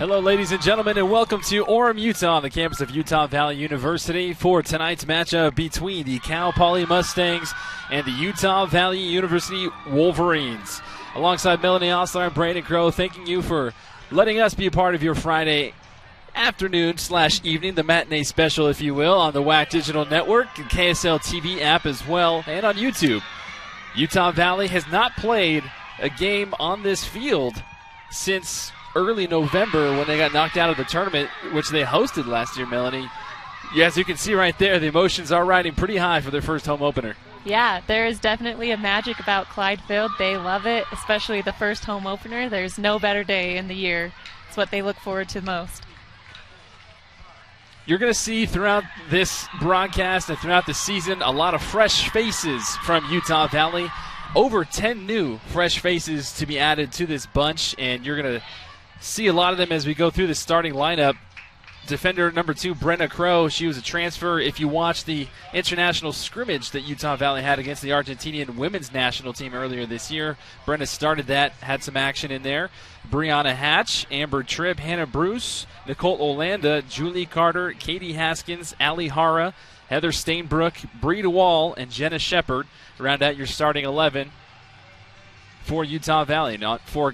Hello, ladies and gentlemen, and welcome to Orem, Utah, on the campus of Utah Valley University for tonight's matchup between the Cal Poly Mustangs and the Utah Valley University Wolverines. Alongside Melanie Osler and Brandon Crow, thanking you for letting us be a part of your Friday afternoon/evening, the matinee special, if you will, on the WAC Digital Network and KSL TV app as well, and on YouTube. Utah Valley has not played a game on this field since early November when they got knocked out of the tournament, which they hosted last year, Melanie. As you can see right there, the emotions are riding pretty high for their first home opener. Yeah, there is definitely a magic about Clyde Field. They love it, especially the first home opener. There's no better day in the year. It's what they look forward to most. You're going to see throughout this broadcast and throughout the season a lot of fresh faces from Utah Valley. Over 10 new fresh faces to be added to this bunch, and you're going to see a lot of them as we go through the starting lineup. Defender number 2, Brenna Crow. She was a transfer. If you watch the international scrimmage that Utah Valley had against the Argentinian women's national team earlier this year, Brenna started that, had some action in there. Brianna Hatch, Amber Tribb, Hannah Bruce, Nicole Olanda, Julie Carter, Katie Haskins, Allie Hara, Heather Stainbrook, Bree DeWall, and Jenna Shepard round out your starting 11 for Utah Valley. Not for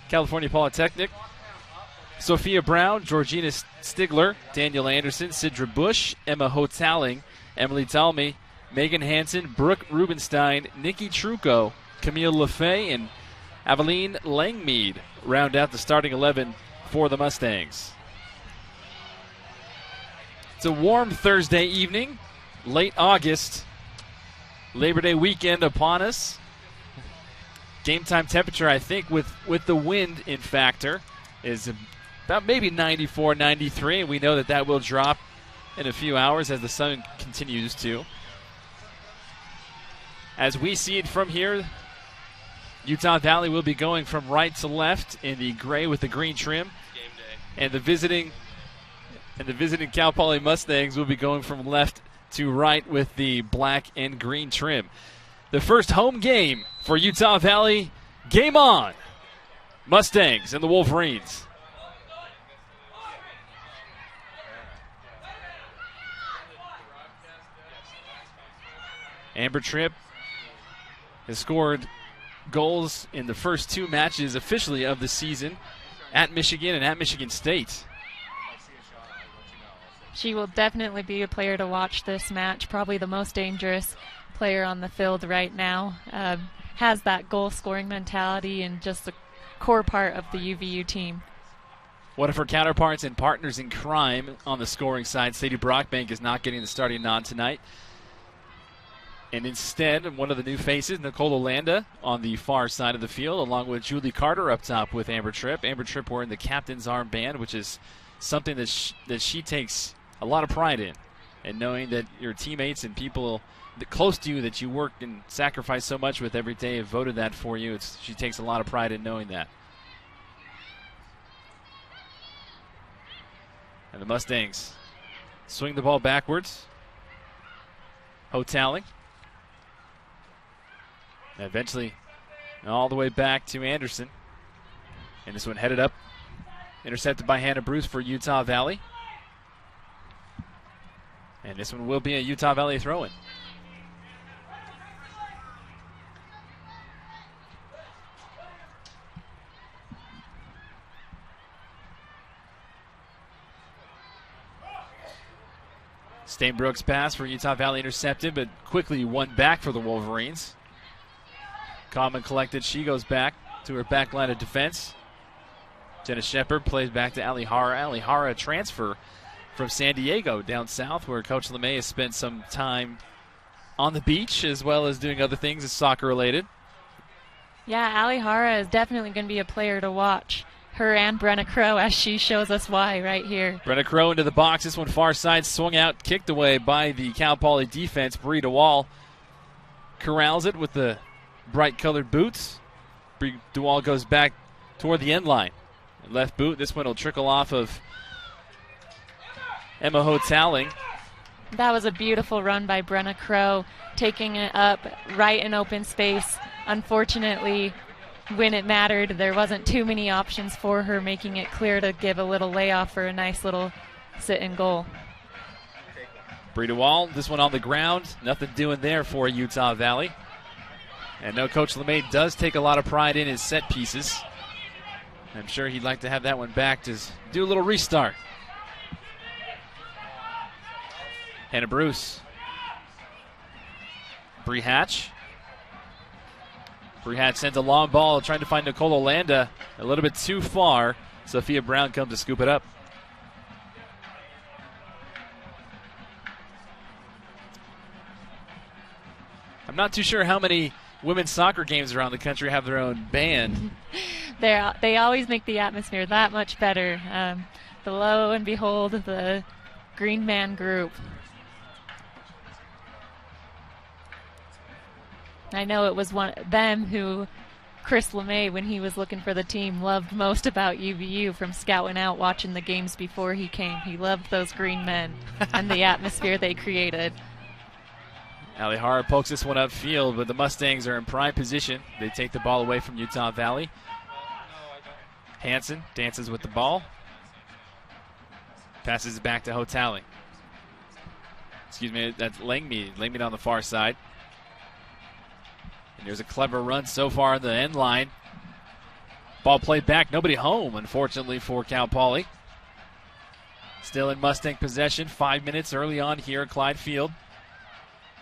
California Polytechnic, Sophia Brown, Georgina Stigler, Daniel Anderson, Sidra Bush, Emma Hotaling, Emily Talmy, Megan Hansen, Brooke Rubenstein, Nikki Trucco, Camille LaFay, and Aveline Langmead round out the starting 11 for the Mustangs. It's a warm Thursday evening, late August, Labor Day weekend upon us. Game time temperature, I think, with the wind in factor, is about maybe 94, 93. And we know that will drop in a few hours as the sun continues to. As we see it from here, Utah Valley will be going from right to left in the gray with the green trim. Game day. And the visiting Cal Poly Mustangs will be going from left to right with the black and green trim. The first home game for Utah Valley. Game on. Mustangs and the Wolverines. Amber Tripp has scored goals in the first 2 matches officially of the season at Michigan and at Michigan State. She will definitely be a player to watch this match, probably the most dangerous player on the field right now. Has that goal-scoring mentality and just a core part of the UVU team. One of her counterparts and partners in crime on the scoring side, Sadie Brockbank, is not getting the starting nod tonight. And instead, one of the new faces, Nicole Olanda, on the far side of the field, along with Julie Carter up top with Amber Tripp. Amber Tripp wearing the captain's armband, which is something that she takes a lot of pride in. And knowing that your teammates and people close to you that you work and sacrifice so much with every day have voted that for you. She takes a lot of pride in knowing that. And the Mustangs swing the ball backwards. Hotaling. And eventually all the way back to Anderson. And this one headed up. Intercepted by Hannah Bruce for Utah Valley. And this one will be a Utah Valley throw-in. Stainbrook's pass for Utah Valley intercepted, but quickly won back for the Wolverines. Calm and collected, she goes back to her back line of defense. Jenna Shepard plays back to Allie Hara. Allie Hara, a transfer from San Diego down south, where Coach LeMay has spent some time on the beach as well as doing other things as soccer-related. Yeah, Allie Hara is definitely going to be a player to watch. Her and Brenna Crow, as she shows us why right here. Brenna Crow into the box. This one far side, swung out, kicked away by the Cal Poly defense. Bree DeWall corrals it with the bright-colored boots. Bree DeWall goes back toward the end line. Left boot. This one will trickle off of Emma Hotaling. That was a beautiful run by Brenna Crow, taking it up right in open space. Unfortunately, when it mattered, there wasn't too many options for her, making it clear to give a little layoff for a nice little sit and goal. Breda Wall, this one on the ground. Nothing doing there for Utah Valley. And no, Coach LeMay does take a lot of pride in his set pieces. I'm sure he'd like to have that one back to do a little restart. Hannah Bruce. Bree Hatch. Bree Hatch sends a long ball, trying to find Nicole Olanda a little bit too far. Sophia Brown comes to scoop it up. I'm not too sure how many women's soccer games around the country have their own band. They always make the atmosphere that much better. The lo and behold, the Green Man Group. I know it was them who Chris LeMay, when he was looking for the team, loved most about UVU from scouting out, watching the games before he came. He loved those green men and the atmosphere they created. Allie Harr pokes this one upfield, but the Mustangs are in prime position. They take the ball away from Utah Valley. Hansen dances with the ball. Passes it back to Hotali. Excuse me, that's Langmead. Langmead on the far side. And there's a clever run so far on the end line. Ball played back. Nobody home, unfortunately, for Cal Poly. Still in Mustang possession. 5 minutes early on here at Clyde Field.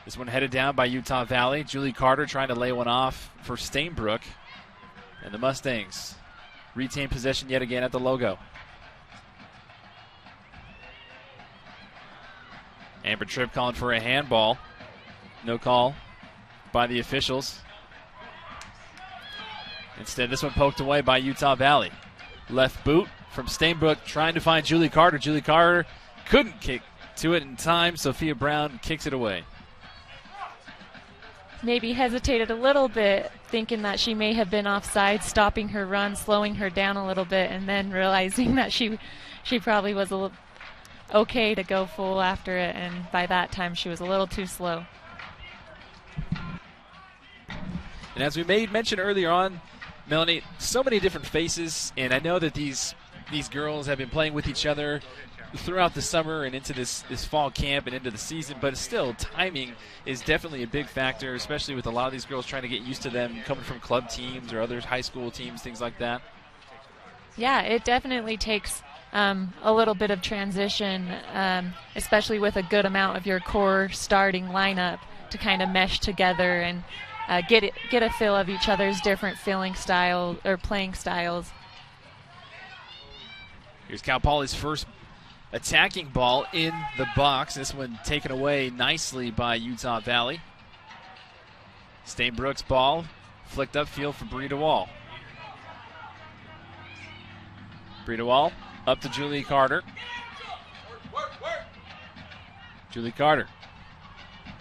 This one headed down by Utah Valley. Julie Carter trying to lay one off for Stainbrook. And the Mustangs retain possession yet again at the logo. Amber Tripp calling for a handball. No call by the officials. Instead, this one poked away by Utah Valley. Left boot from Stainbrook trying to find Julie Carter. Julie Carter couldn't kick to it in time. Sophia Brown kicks it away. Maybe hesitated a little bit, thinking that she may have been offside, stopping her run, slowing her down a little bit, and then realizing that she probably was okay to go full after it, and by that time she was a little too slow. And as we made mention earlier on, Melanie, so many different faces, and I know that these girls have been playing with each other throughout the summer and into this fall camp and into the season, but still, timing is definitely a big factor, especially with a lot of these girls trying to get used to them coming from club teams or other high school teams, things like that. Yeah, it definitely takes a little bit of transition, especially with a good amount of your core starting lineup to kind of mesh together and get a feel of each other's different feeling style or playing styles. Here's Cal Poly's first attacking ball in the box. This one taken away nicely by Utah Valley. Stainbrook's ball flicked upfield for Breda Wall. Breda Wall up to Julie Carter. Julie Carter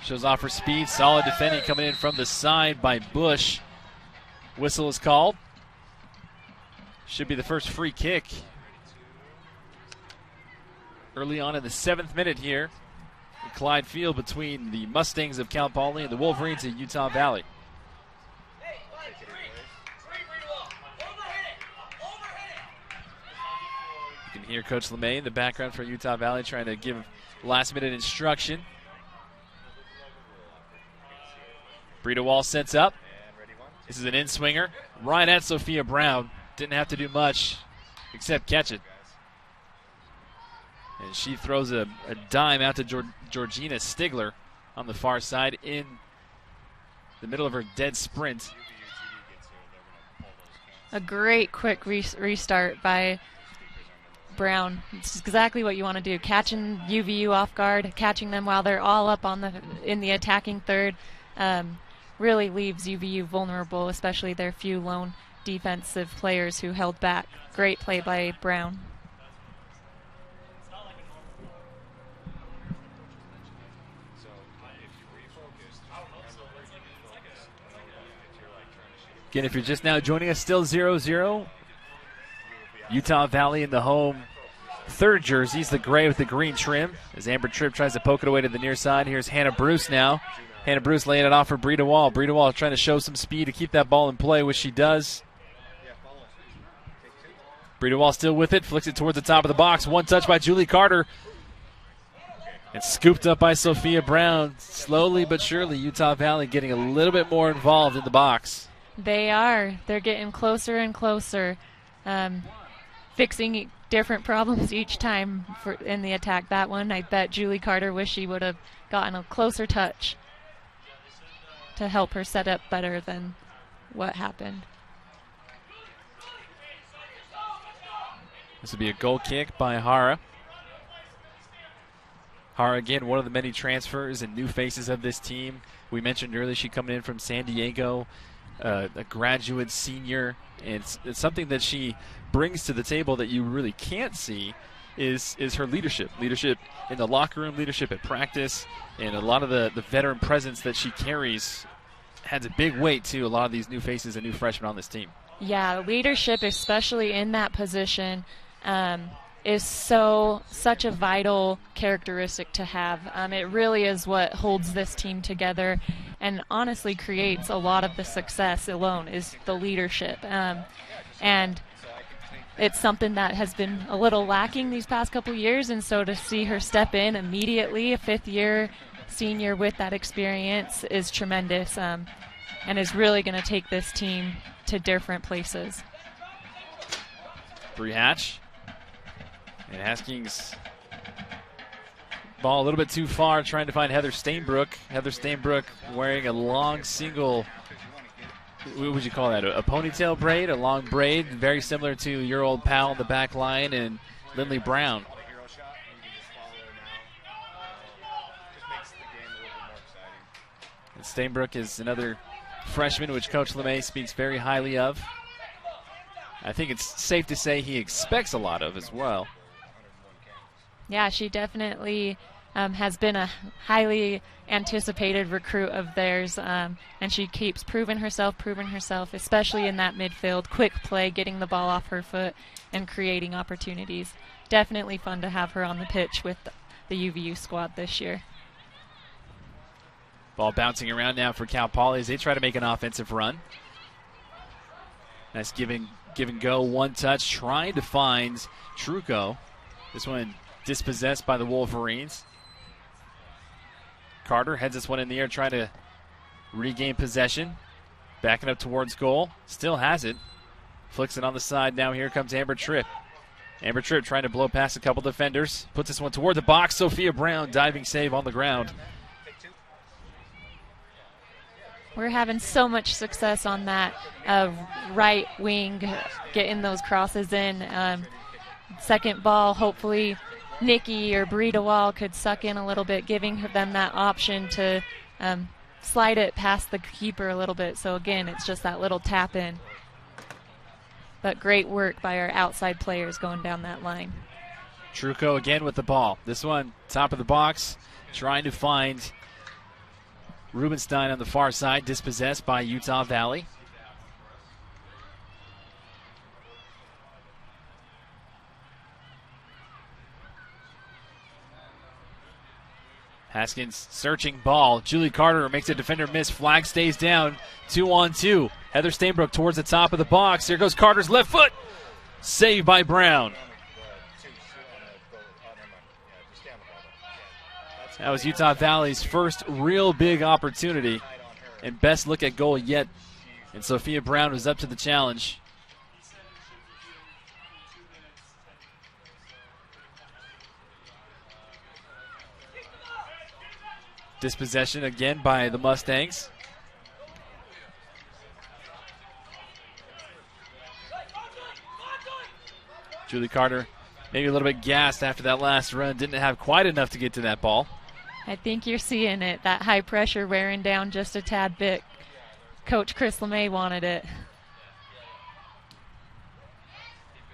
shows off her speed. Solid defending coming in from the side by Bush. Whistle is called. Should be the first free kick early on in the 7th minute here at Clyde Field between the Mustangs of Cal Poly and the Wolverines of Utah Valley. You can hear Coach LeMay in the background for Utah Valley trying to give last-minute instruction. Breda Wall sets up. This is an in-swinger. Right at Sophia Brown. Didn't have to do much except catch it. And she throws a dime out to Georgina Stigler on the far side in the middle of her dead sprint. A great quick restart by Brown. It's exactly what you want to do. Catching UVU off guard, catching them while they're all up in the attacking third, really leaves UVU vulnerable, especially their few lone defensive players who held back. Great play by Brown. Again, if you're just now joining us, still 0-0. Utah Valley in the home third jerseys, the gray with the green trim. As Amber Tripp tries to poke it away to the near side. Here's Hannah Bruce now. Hannah Bruce laying it off for Breda Wall. Breda Wall trying to show some speed to keep that ball in play, which she does. Breedewall still with it, flicks it towards the top of the box. One touch by Julie Carter. And scooped up by Sophia Brown. Slowly but surely, Utah Valley getting a little bit more involved in the box. They are. They're getting closer and closer, fixing different problems each time in the attack. That one, I bet Julie Carter wished she would have gotten a closer touch to help her set up better than what happened. This would be a goal kick by Hara. Hara, again, one of the many transfers and new faces of this team. We mentioned earlier she coming in from San Diego, a graduate senior. And it's something that she brings to the table that you really can't see is her leadership. Leadership in the locker room, leadership at practice, and a lot of the veteran presence that she carries has a big weight to a lot of these new faces and new freshmen on this team. Yeah, leadership, especially in that position, is such a vital characteristic to have. It really is what holds this team together and honestly creates a lot of the success alone is the leadership. And it's something that has been a little lacking these past couple years, and so to see her step in immediately, a fifth-year senior with that experience, is tremendous and is really going to take this team to different places. Bree Hatch. And Haskins ball a little bit too far, trying to find Heather Stainbrook. Heather Stainbrook wearing a long single, what would you call that, a ponytail braid, a long braid, very similar to your old pal in the back line and Lindley Brown. And Stainbrook is another freshman, which Coach LeMay speaks very highly of. I think it's safe to say he expects a lot of as well. Yeah, she definitely has been a highly anticipated recruit of theirs, and she keeps proving herself, especially in that midfield. Quick play, getting the ball off her foot, and creating opportunities. Definitely fun to have her on the pitch with the UVU squad this year. Ball bouncing around now for Cal Poly as they try to make an offensive run. Nice give and go, one touch, trying to find Truco. This one dispossessed by the Wolverines. Carter heads this one in the air, trying to regain possession. Backing up towards goal. Still has it. Flicks it on the side. Now here comes Amber Tripp. Amber Tripp trying to blow past a couple defenders. Puts this one toward the box. Sophia Brown diving save on the ground. We're having so much success on that right wing, getting those crosses in. Second ball, hopefully Nikki or Breedewall could suck in a little bit, giving them that option to slide it past the keeper a little bit. So again, it's just that little tap in. But great work by our outside players going down that line. Truco again with the ball. This one, top of the box, trying to find Rubenstein on the far side, dispossessed by Utah Valley. Haskins searching ball. Julie Carter makes a defender miss. Flag stays down. 2-on-2. Heather Stainbrook towards the top of the box. Here goes Carter's left foot. Saved by Brown. That was Utah Valley's first real big opportunity and best look at goal yet. And Sophia Brown was up to the challenge. Dispossession again by the Mustangs. Julie Carter maybe a little bit gassed after that last run. Didn't have quite enough to get to that ball. I think you're seeing it, that high pressure wearing down just a tad bit. Coach Chris LeMay wanted it.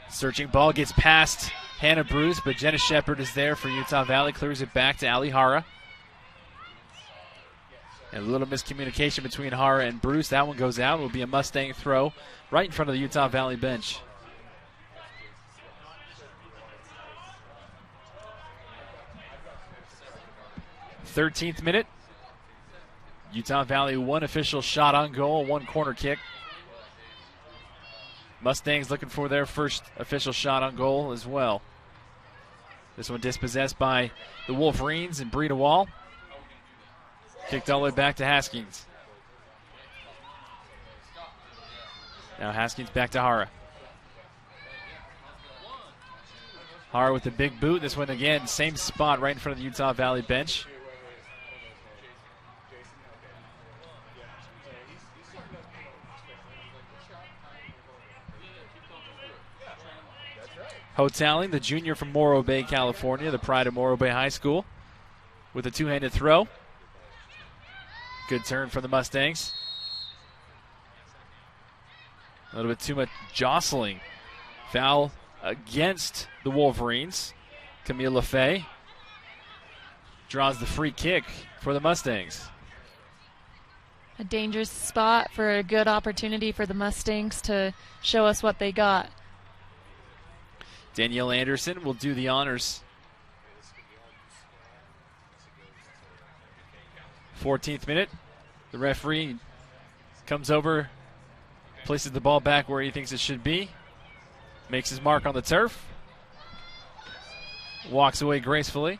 Searching ball gets past Hannah Bruce, but Jenna Shepard is there for Utah Valley. Clears it back to Ali Hara. And a little miscommunication between Hara and Bruce. That one goes out. It will be a Mustang throw right in front of the Utah Valley bench. Thirteenth minute. Utah Valley, one official shot on goal, one corner kick. Mustangs looking for their first official shot on goal as well. This one dispossessed by the Wolverines and Breida Wall. Kicked all the way back to Haskins. Now Haskins back to Hara. Hara with the big boot. This one again, same spot right in front of the Utah Valley bench. Hotaling, the junior from Morro Bay, California, the pride of Morro Bay High School, with a two-handed throw. Good turn from the Mustangs. A little bit too much jostling. Foul against the Wolverines. Camille Lefay draws the free kick for the Mustangs. A dangerous spot for a good opportunity for the Mustangs to show us what they got. Danielle Anderson will do the honors. 14th minute. The referee comes over, places the ball back where he thinks it should be, makes his mark on the turf, walks away gracefully.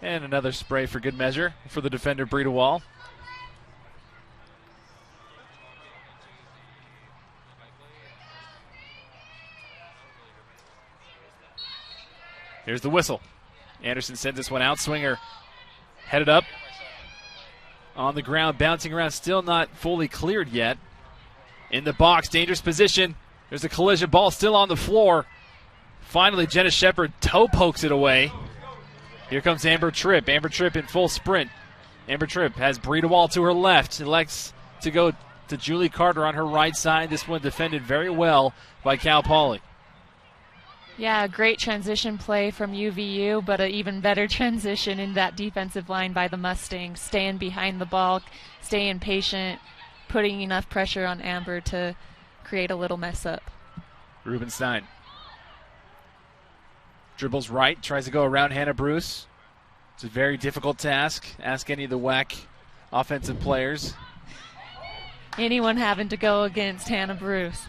And another spray for good measure for the defender, Breida Wall. Here's the whistle. Anderson sends this one out. Swinger headed up. On the ground, bouncing around, still not fully cleared yet. In the box, dangerous position. There's a collision, ball still on the floor. Finally, Jenna Shepard toe pokes it away. Here comes Amber Tripp. Amber Tripp in full sprint. Amber Tripp has Breida Wall to her left. Elects to go to Julie Carter on her right side. This one defended very well by Cal Poly. Yeah, a great transition play from UVU, but an even better transition in that defensive line by the Mustangs. Staying behind the ball, staying patient, putting enough pressure on Amber to create a little mess up. Rubenstein dribbles right, tries to go around Hannah Bruce. It's a very difficult task. Ask any of the WAC offensive players. Anyone having to go against Hannah Bruce,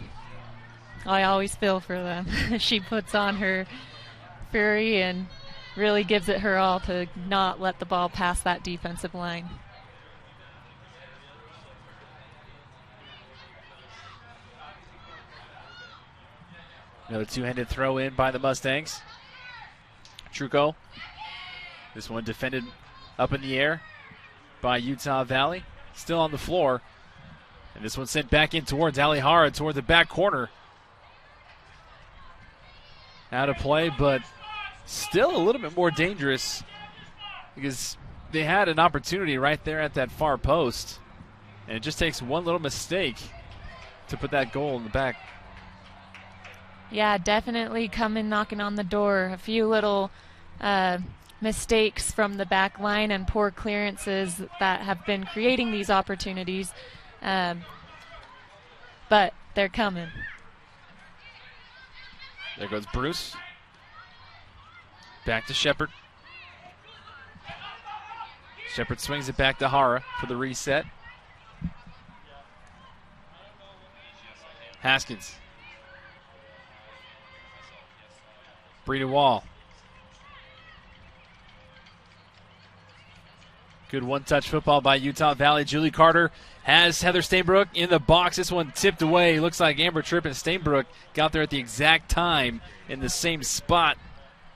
I always feel for them. She puts on her fury and really gives it her all to not let the ball pass that defensive line. Another two-handed throw in by the Mustangs. Truco. This one defended up in the air by Utah Valley. Still on the floor. And this one sent back in towards Ali Hara toward the back corner. Out of play, but still a little bit more dangerous because they had an opportunity right there at that far post. And it just takes one little mistake to put that goal in the back. Yeah, definitely coming knocking on the door. A few little mistakes from the back line and poor clearances that have been creating these opportunities. But they're coming. There goes Bruce. Back to Shepard. Shepard swings it back to Hara for the reset. Haskins. Breida Wall. Good one-touch football by Utah Valley. Julie Carter has Heather Stainbrook in the box. This one tipped away. Looks like Amber Tripp and Stainbrook got there at the exact time in the same spot.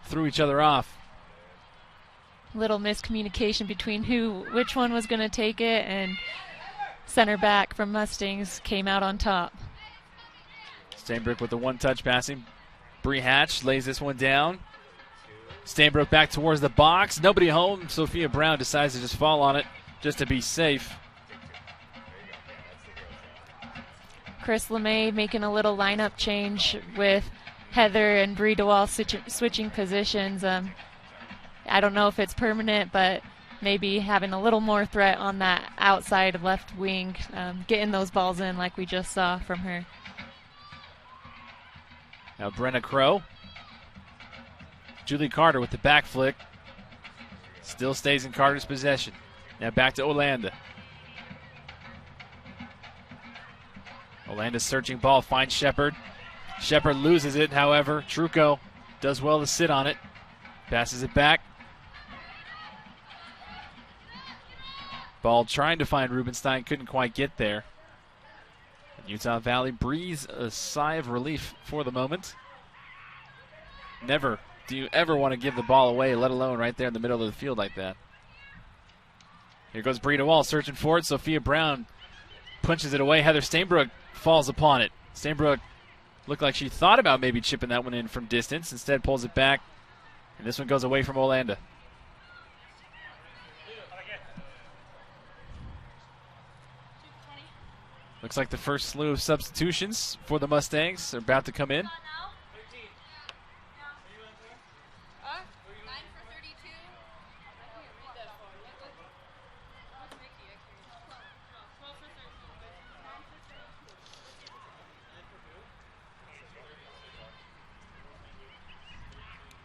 Threw each other off. Little miscommunication between which one was going to take it, and center back from Mustangs came out on top. Stainbrook with the one-touch passing. Bree Hatch lays this one down. Stainbrook back towards the box. Nobody home. Sophia Brown decides to just fall on it just to be safe. Chris LeMay making a little lineup change with Heather and Breida Wall switching positions. I don't know if it's permanent, but maybe having a little more threat on that outside left wing, getting those balls in like we just saw from her. Now Brenna Crow. Julie Carter with the back flick. Still stays in Carter's possession. Now back to Olanda. Olanda's searching ball, finds Shepard. Shepard loses it, however. Trucco does well to sit on it. Passes it back. Ball trying to find Rubenstein, couldn't quite get there. Utah Valley breathes a sigh of relief for the moment. Never do you ever want to give the ball away, let alone right there in the middle of the field like that. Here goes Brita Wall searching for it. Sophia Brown punches it away. Heather Stainbrook falls upon it. Stainbrook looked like she thought about maybe chipping that one in from distance. Instead pulls it back. And this one goes away from Olanda. Looks like the first slew of substitutions for the Mustangs are about to come in.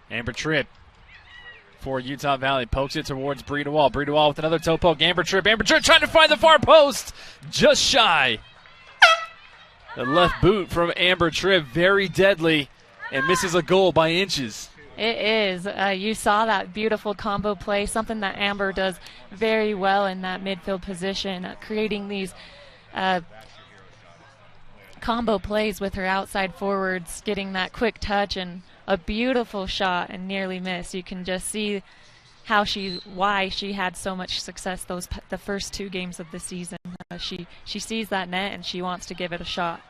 Amber Tripp for Utah Valley pokes it towards Brita Wall. Brita Wall with another toe poke. Amber Tripp trying to find the far post. Just shy. The left boot from Amber Tripp, very deadly, and misses a goal by inches. It is. You saw that beautiful combo play, something that Amber does very well in that midfield position, creating these combo plays with her outside forwards, getting that quick touch and a beautiful shot and nearly missed. You can just see why she had so much success the first 2 games of the season. She sees that net and she wants to give it a shot.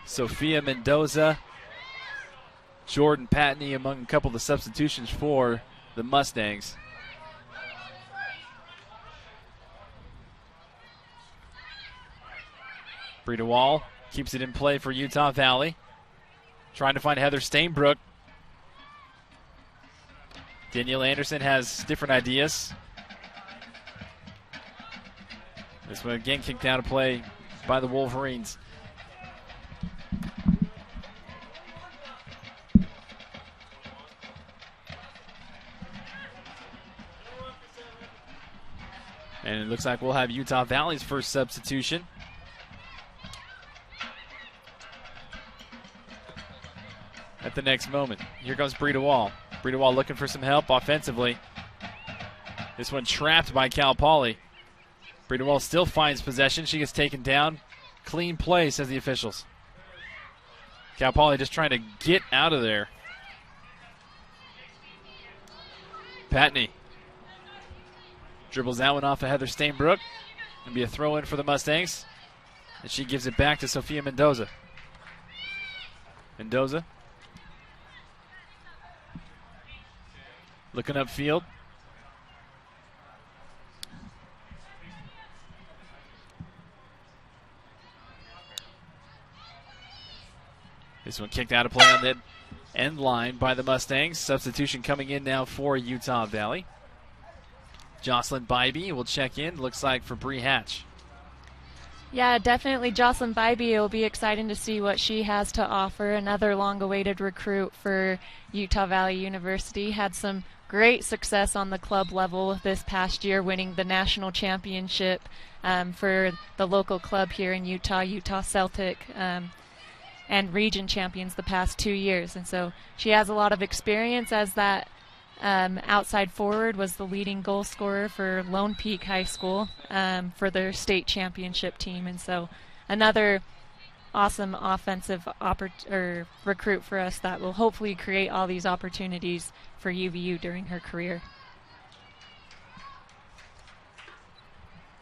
Sophia Mendoza, Jordan Patney among a couple of the substitutions for the Mustangs. Brita Wall keeps it in play for Utah Valley. Trying to find Heather Stainbrook. Danielle Anderson has different ideas. This one again kicked out of play by the Wolverines. And it looks like we'll have Utah Valley's first substitution. At the next moment. Here comes Brita Wall. Brita Wall looking for some help offensively. This one trapped by Cal Poly. Brita Wall still finds possession. She gets taken down. Clean play, says the officials. Cal Poly just trying to get out of there. Patney dribbles that one off of Heather Stainbrook. It'll be a throw in for the Mustangs. And she gives it back to Sophia Mendoza. Mendoza looking upfield. This one kicked out of play on the end line by the Mustangs. Substitution coming in now for Utah Valley. Jocelyn Bybee will check in, looks like, for Bree Hatch. Yeah, definitely Jocelyn Bybee. It will be exciting to see what she has to offer. Another long-awaited recruit for Utah Valley University. Had some great success on the club level this past year, winning the national championship for the local club here in Utah, Utah Celtic, and region champions the past 2 years. And so she has a lot of experience as that outside forward, was the leading goal scorer for Lone Peak High School for their state championship team. And so another awesome offensive recruit for us that will hopefully create all these opportunities for UVU during her career.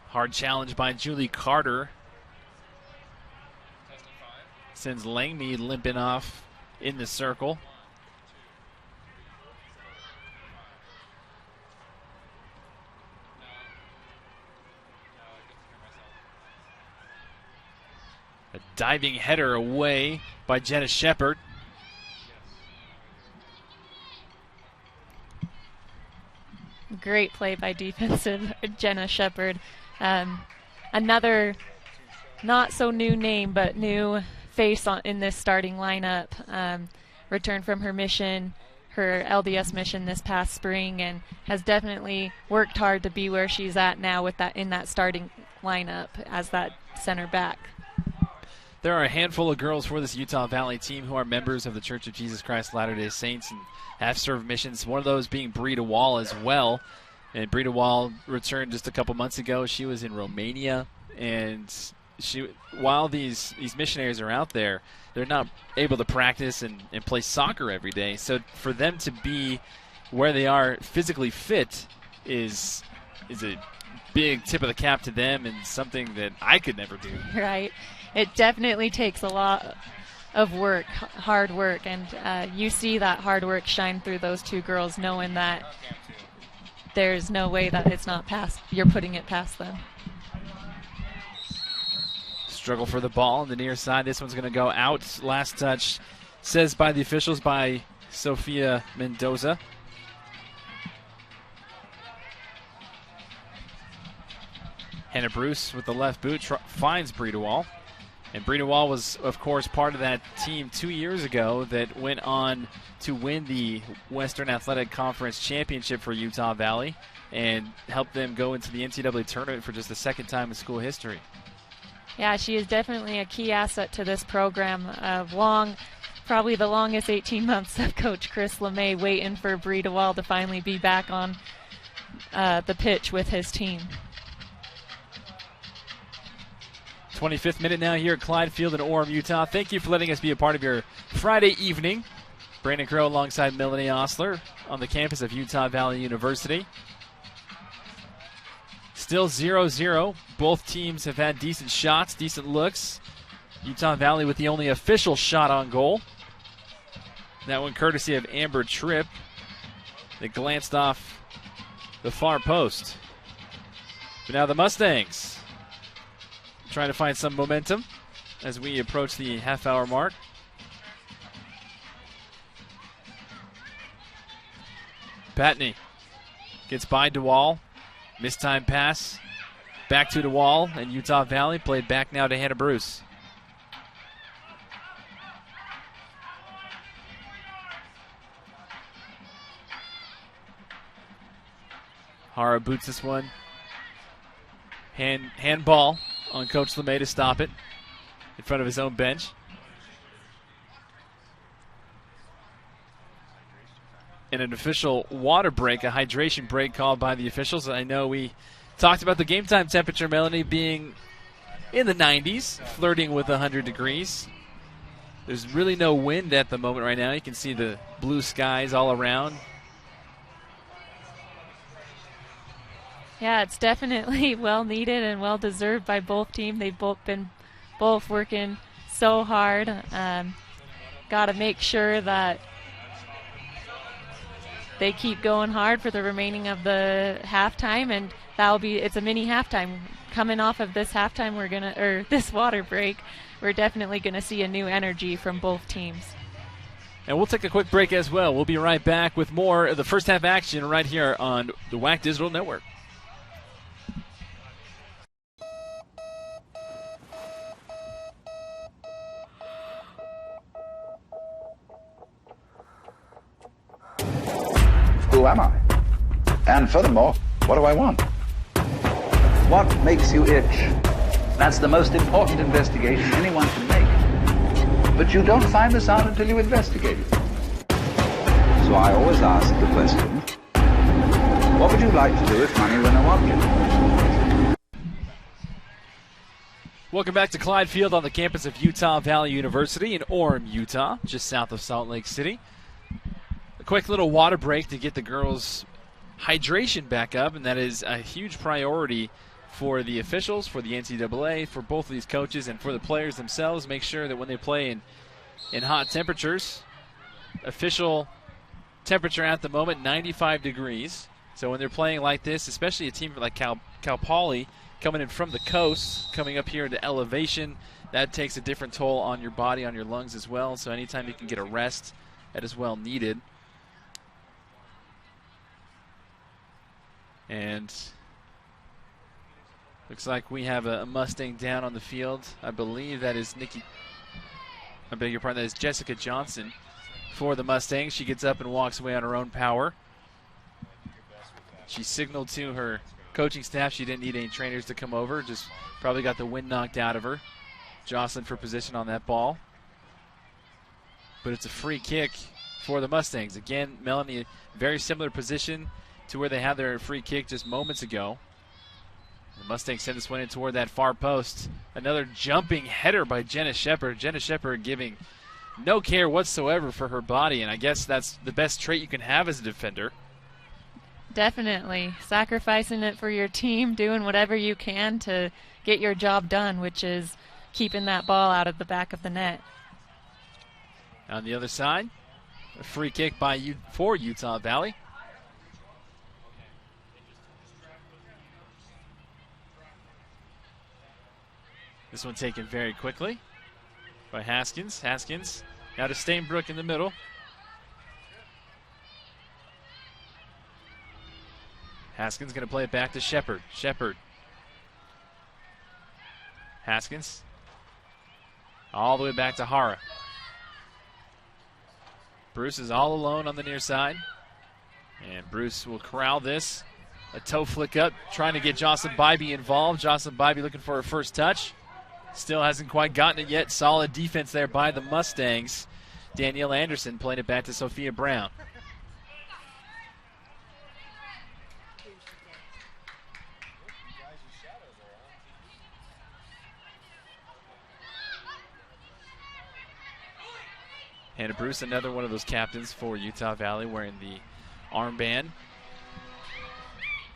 Hard challenge by Julie Carter. Sends Langmead limping off in the circle. A diving header away by Jenna Shepard. Great play by defensive Jenna Shepard. Another not so new name, but new face in this starting lineup. Returned from her mission her LDS mission this past spring and has definitely worked hard to be where she's at now with that in that starting lineup as that center back. There are a handful of girls for this Utah Valley team who are members of the Church of Jesus Christ Latter-day Saints and have served missions, one of those being Brita Wall as well. And Brita Wall returned just a couple months ago. She was in Romania, and while these missionaries are out there, they're not able to practice and play soccer every day. So for them to be where they are physically fit is a big tip of the cap to them and something that I could never do. Right. It definitely takes a lot of work, hard work, and you see that hard work shine through those two girls, knowing that there's no way that it's not past, you're putting it past them. Struggle for the ball on the near side. This one's going to go out. Last touch, says by the officials, by Sofia Mendoza. Hannah Bruce with the left boot finds Brita Wall. And Brita Wall was, of course, part of that team 2 years ago that went on to win the Western Athletic Conference Championship for Utah Valley and helped them go into the NCAA tournament for just the second time in school history. Yeah, she is definitely a key asset to this program. Probably the longest 18 months of Coach Chris LeMay waiting for Brita Wall to finally be back on the pitch with his team. 25th minute now here at Clyde Field in Orem, Utah. Thank you for letting us be a part of your Friday evening. Brandon Crow alongside Melanie Osler on the campus of Utah Valley University. Still 0-0. Both teams have had decent shots, decent looks. Utah Valley with the only official shot on goal. That one courtesy of Amber Tripp that glanced off the far post. But now the Mustangs trying to find some momentum as we approach the half-hour mark. Patney gets by DeWall. Mistime pass. Back to DeWall, and Utah Valley played back now to Hannah Bruce. Hara boots this one. Handball on Coach LeMay to stop it in front of his own bench. And an official water break, a hydration break called by the officials. I know we talked about the game time temperature, Melanie, being in the 90s, flirting with 100 degrees. There's really no wind at the moment right now. You can see the blue skies all around. Yeah, it's definitely well needed and well deserved by both teams. They've both been working so hard. Got to make sure that they keep going hard for the remaining of the halftime, and it's a mini halftime. Coming off of this halftime, this water break, we're definitely gonna see a new energy from both teams. And we'll take a quick break as well. We'll be right back with more of the first half action right here on the WAC Digital Network. Who am I? And furthermore, what do I want? What makes you itch? That's the most important investigation anyone can make. But you don't find this out until you investigate it. So I always ask the question, what would you like to do if money were no object? Welcome back to Clyde Field on the campus of Utah Valley University in Orem, Utah, just south of Salt Lake City. A quick little water break to get the girls' hydration back up, and that is a huge priority for the officials, for the NCAA, for both of these coaches, and for the players themselves. Make sure that when they play in hot temperatures, official temperature at the moment, 95 degrees. So when they're playing like this, especially a team like Cal Poly, coming in from the coast, coming up here into elevation, that takes a different toll on your body, on your lungs as well. So anytime you can get a rest, that is well needed. And looks like we have a Mustang down on the field. I believe that is Nikki. I beg your pardon, that is Jessica Johnson. for the Mustangs. She gets up and walks away on her own power. She signaled to her coaching staff she didn't need any trainers to come over, just probably got the wind knocked out of her. Jostling for position on that ball. But it's a free kick for the Mustangs. Again, Melanie, very similar position to where they had their free kick just moments ago. The Mustangs send this one in toward that far post. Another jumping header by Jenna Shepard. Jenna Shepard giving no care whatsoever for her body, and I guess that's the best trait you can have as a defender. Definitely. Sacrificing it for your team, doing whatever you can to get your job done, which is keeping that ball out of the back of the net. On the other side, a free kick for Utah Valley. This one taken very quickly by Haskins. Haskins now to Stainbrook in the middle. Haskins going to play it back to Shepard. Shepard. Haskins. All the way back to Hara. Bruce is all alone on the near side. And Bruce will corral this. A toe flick up, trying to get Jocelyn Bybee involved. Jocelyn Bybee looking for her first touch. Still hasn't quite gotten it yet. Solid defense there by the Mustangs. Danielle Anderson playing it back to Sophia Brown. Hannah Bruce, another one of those captains for Utah Valley, wearing the armband.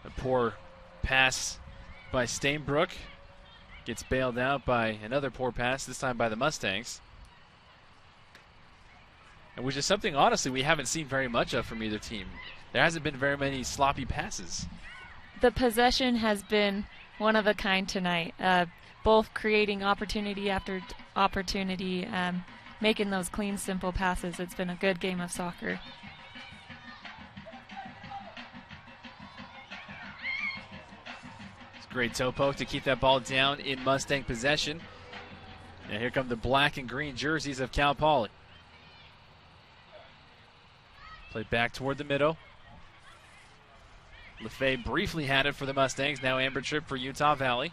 A poor pass by Stainbrook. Gets bailed out by another poor pass, this time by the Mustangs. And which is something, honestly, we haven't seen very much of from either team. There hasn't been very many sloppy passes. The possession has been one of a kind tonight. Both creating opportunity after opportunity, making those clean, simple passes. It's been a good game of soccer. It's a great toe poke to keep that ball down in Mustang possession. And here come the black and green jerseys of Cal Poly. Played back toward the middle. LaFay briefly had it for the Mustangs. Now Amber Tripp for Utah Valley.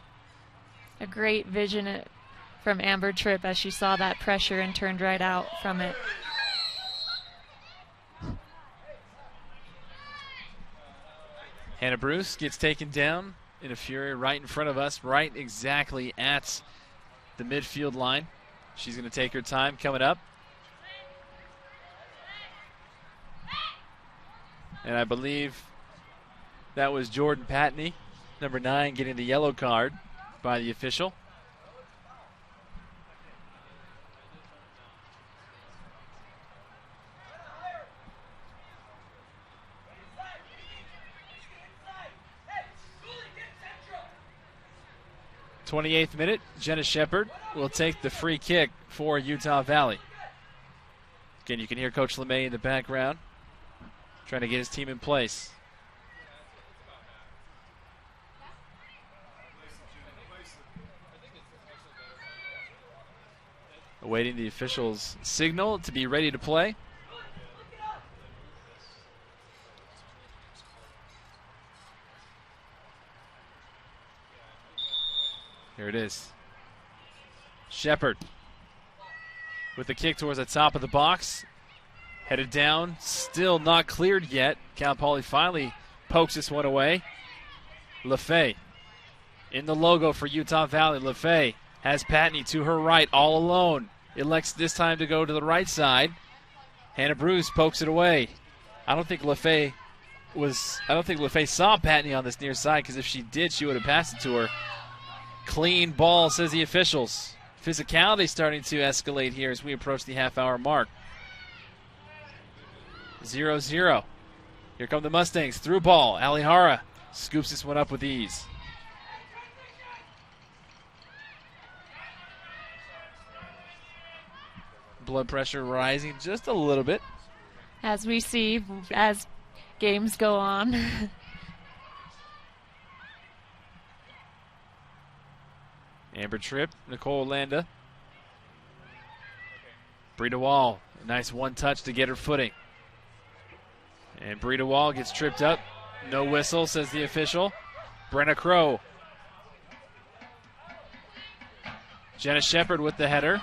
A great vision from Amber Tripp as she saw that pressure and turned right out from it. Hannah Bruce gets taken down in a fury right in front of us, right exactly at the midfield line. She's going to take her time coming up. And I believe that was Jordan Patney, number 9, getting the yellow card by the official. '28th minute, Jenna Shepard will take the free kick for Utah Valley. Again, you can hear Coach LeMay in the background trying to get his team in place. Awaiting the official's signal to be ready to play. Here it is. Shepard with the kick towards the top of the box. Headed down, still not cleared yet. Cal Poly finally pokes this one away. LaFay in the logo for Utah Valley. LaFay has Patney to her right, all alone. Elects this time to go to the right side. Hannah Bruce pokes it away. I don't think LaFay saw Patney on this near side, because if she did, she would have passed it to her. Clean ball, says the officials. Physicality starting to escalate here as we approach the half-hour mark. 0-0. Here come the Mustangs. Through ball. Alihara scoops this one up with ease. Blood pressure rising just a little bit. As we see, as games go on. Amber Tripp, Nicole Landa. Breida Wall, a nice one touch to get her footing. And Breida Wall gets tripped up. No whistle, says the official. Brenna Crow. Jenna Shepard with the header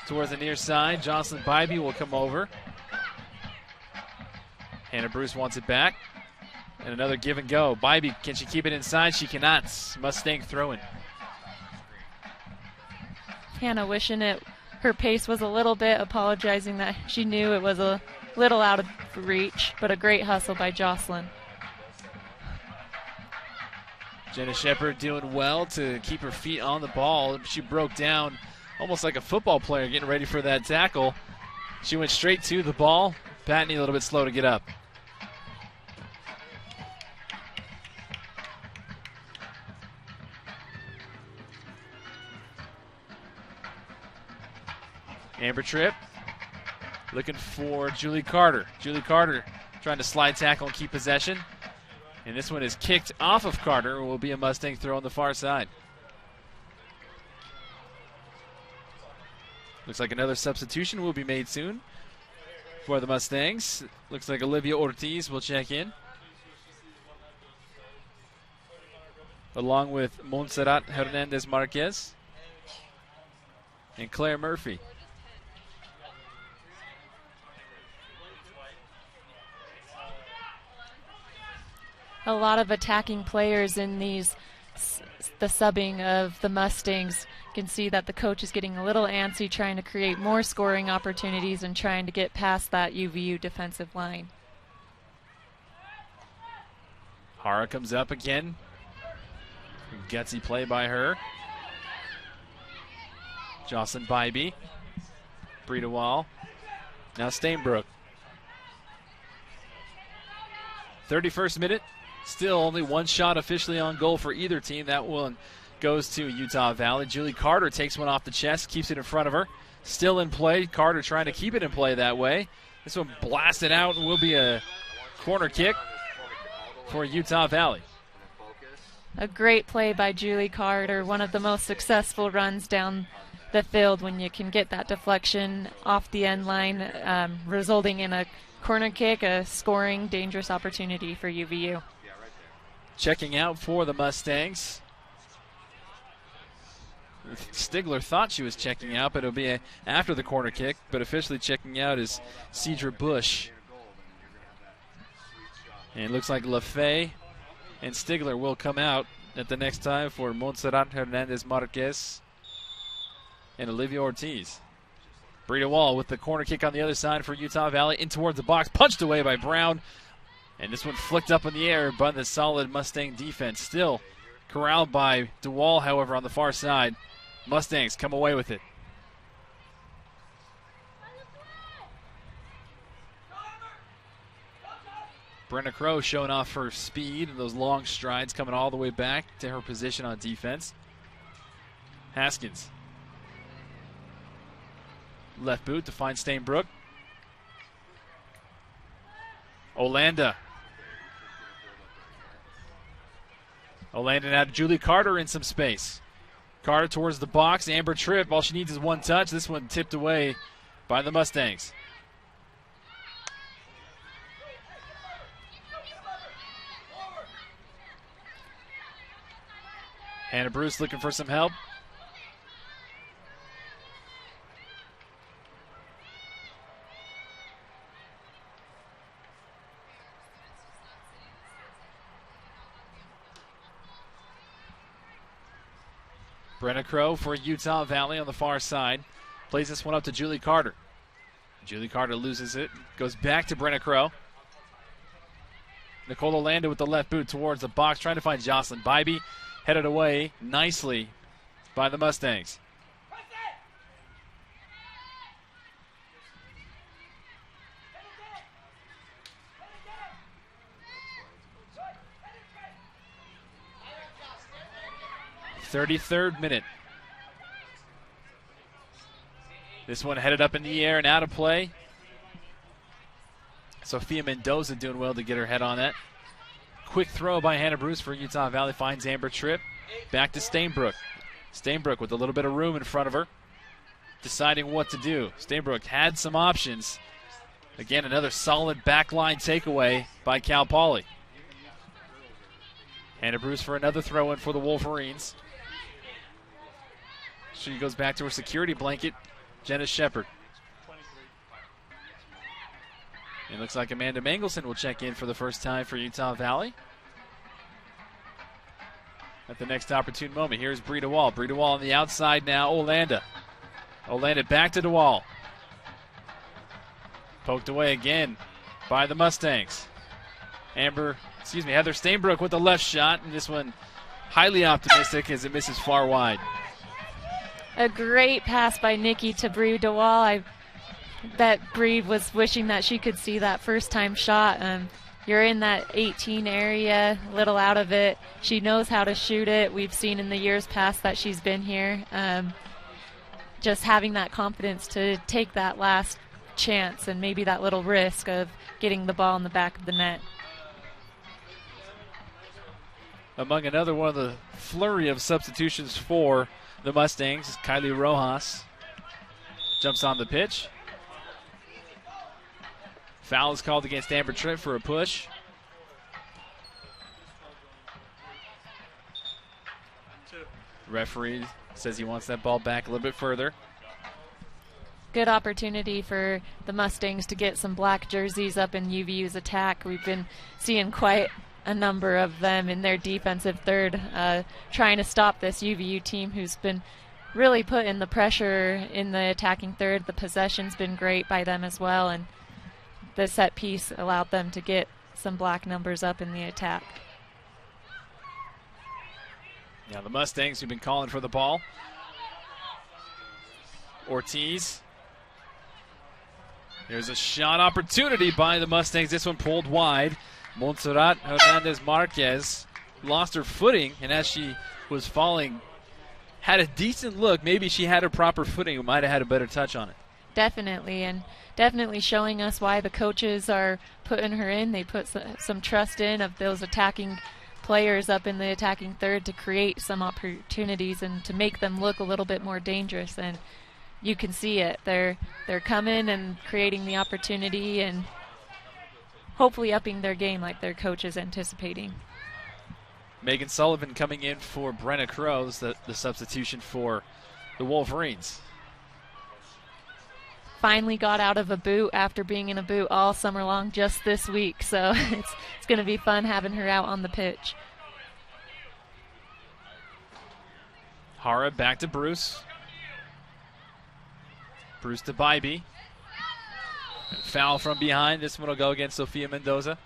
towards the near side. Jocelyn Bybee will come over. Hannah Bruce wants it back. And another give and go. Bybee, can she keep it inside? She cannot. Mustang throwing. Hannah wishing her pace was a little bit, apologizing that she knew it was a little out of reach, but a great hustle by Jocelyn. Jenna Shepard doing well to keep her feet on the ball. She broke down almost like a football player getting ready for that tackle. She went straight to the ball. Patney a little bit slow to get up. Amber Tripp looking for Julie Carter. Julie Carter trying to slide tackle and keep possession. And this one is kicked off of Carter. Will be a Mustang throw on the far side. Looks like another substitution will be made soon for the Mustangs. Looks like Olivia Ortiz will check in, along with Montserrat Hernandez Marquez and Claire Murphy. A lot of attacking players in the subbing of the Mustangs. You can see that the coach is getting a little antsy, trying to create more scoring opportunities and trying to get past that UVU defensive line. Hara comes up again. Gutsy play by her. Jocelyn Bybee. Breida Wall. Now Stainbrook. 31st minute. Still only one shot officially on goal for either team. That one goes to Utah Valley. Julie Carter takes one off the chest, keeps it in front of her. Still in play. Carter trying to keep it in play that way. This one blasted out and will be a corner kick for Utah Valley. A great play by Julie Carter. One of the most successful runs down the field when you can get that deflection off the end line, resulting in a corner kick, a scoring, dangerous opportunity for UVU. Checking out for the Mustangs. Stigler thought she was checking out, but it'll be after the corner kick. But officially checking out is Cedra Bush. And it looks like LaFay and Stigler will come out at the next time for Montserrat Hernandez Marquez and Olivia Ortiz. Breida Wall with the corner kick on the other side for Utah Valley. In towards the box, punched away by Brown. And this one flicked up in the air by the solid Mustang defense. Still corralled by DeWall, however, on the far side. Mustangs come away with it. Brenna Crow showing off her speed and those long strides, coming all the way back to her position on defense. Haskins. Left boot to find Stainbrook. Olanda. Olanda now to Julie Carter in some space. Carter towards the box. Amber Tripp. All she needs is one touch. This one tipped away by the Mustangs. Hannah Bruce looking for some help. Brenna Crow for Utah Valley on the far side. Plays this one up to Julie Carter. Julie Carter loses it. Goes back to Brenna Crow. Nicole Olanda with the left boot towards the box, trying to find Jocelyn Bybee. Headed away nicely by the Mustangs. .33rd minute. This one headed up in the air and out of play. Sophia Mendoza doing well to get her head on that. Quick throw by Hannah Bruce for Utah Valley. Finds Amber Tripp. Back to Stainbrook. Stainbrook with a little bit of room in front of her. deciding what to do. Stainbrook had some options. Again, another solid backline takeaway by Cal Poly. Hannah Bruce for another throw-in for the Wolverines. She goes back to her security blanket, Jenna Shepard. It looks like Amanda Mangelson will check in for the first time for Utah Valley. At the next opportune moment, here's Bree DeWall. Bree DeWall on the outside now, Olanda. Olanda back to DeWall. Poked away again by the Mustangs. Heather Stainbrook with the left shot, and this one highly optimistic as it misses far wide. A great pass by Nikki to Bree DeWall. I bet Bree was wishing that she could see that first-time shot. You're in that 18 area, a little out of it. She knows how to shoot it. We've seen in the years past that she's been here. Just having that confidence to take that last chance and maybe that little risk of getting the ball in the back of the net. Among another one of the flurry of substitutions for the Mustangs, Kylie Rojas jumps on the pitch. Foul is called against Amber Trent for a push. Referee says he wants that ball back a little bit further. Good opportunity for the Mustangs to get some black jerseys up in UVU's attack. We've been seeing quite a number of them in their defensive third, trying to stop this UVU team who's been really putting the pressure in the attacking third. The possession's been great by them as well, and the set piece allowed them to get some black numbers up in the attack. Now the Mustangs who've been calling for the ball. Ortiz. There's a shot opportunity by the Mustangs. This one pulled wide. Montserrat Hernandez Marquez lost her footing, and as she was falling, had a decent look. Maybe she had her proper footing and might have had a better touch on it. Definitely, and definitely showing us why the coaches are putting her in. They put some trust in of those attacking players up in the attacking third to create some opportunities and to make them look a little bit more dangerous. And you can see it. They're coming and creating the opportunity and hopefully upping their game like their coach is anticipating. Megan Sullivan coming in for Brenna Crows, the substitution for the Wolverines. Finally got out of a boot after being in a boot all summer long just this week, so it's going to be fun having her out on the pitch. Hara back to Bruce. Bruce to Bybee. And foul from behind. This one will go against Sofia Mendoza.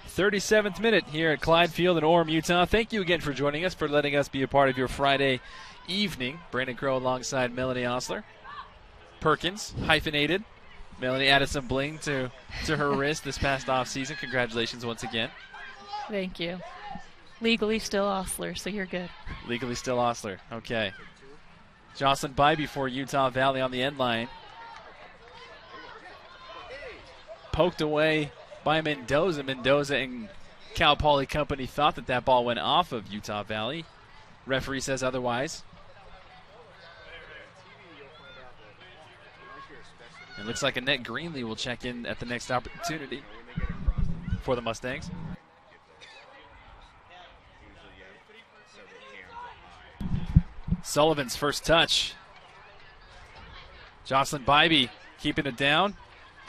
.37th minute here at Clyde Field in Orem, Utah. Thank you again for joining us, for letting us be a part of your Friday evening. Brandon Crow alongside Melanie Osler. Perkins, hyphenated. Melanie added some bling to her wrist this past offseason. Congratulations once again. Thank you. Legally still Osler, so you're good. Legally still Osler. Okay. Jocelyn Bybee for Utah Valley on the end line. Poked away by Mendoza. Mendoza and Cal Poly Company thought that ball went off of Utah Valley. Referee says otherwise. It looks like Annette Greenlee will check in at the next opportunity for the Mustangs. Sullivan's first touch. Jocelyn Bybee keeping it down.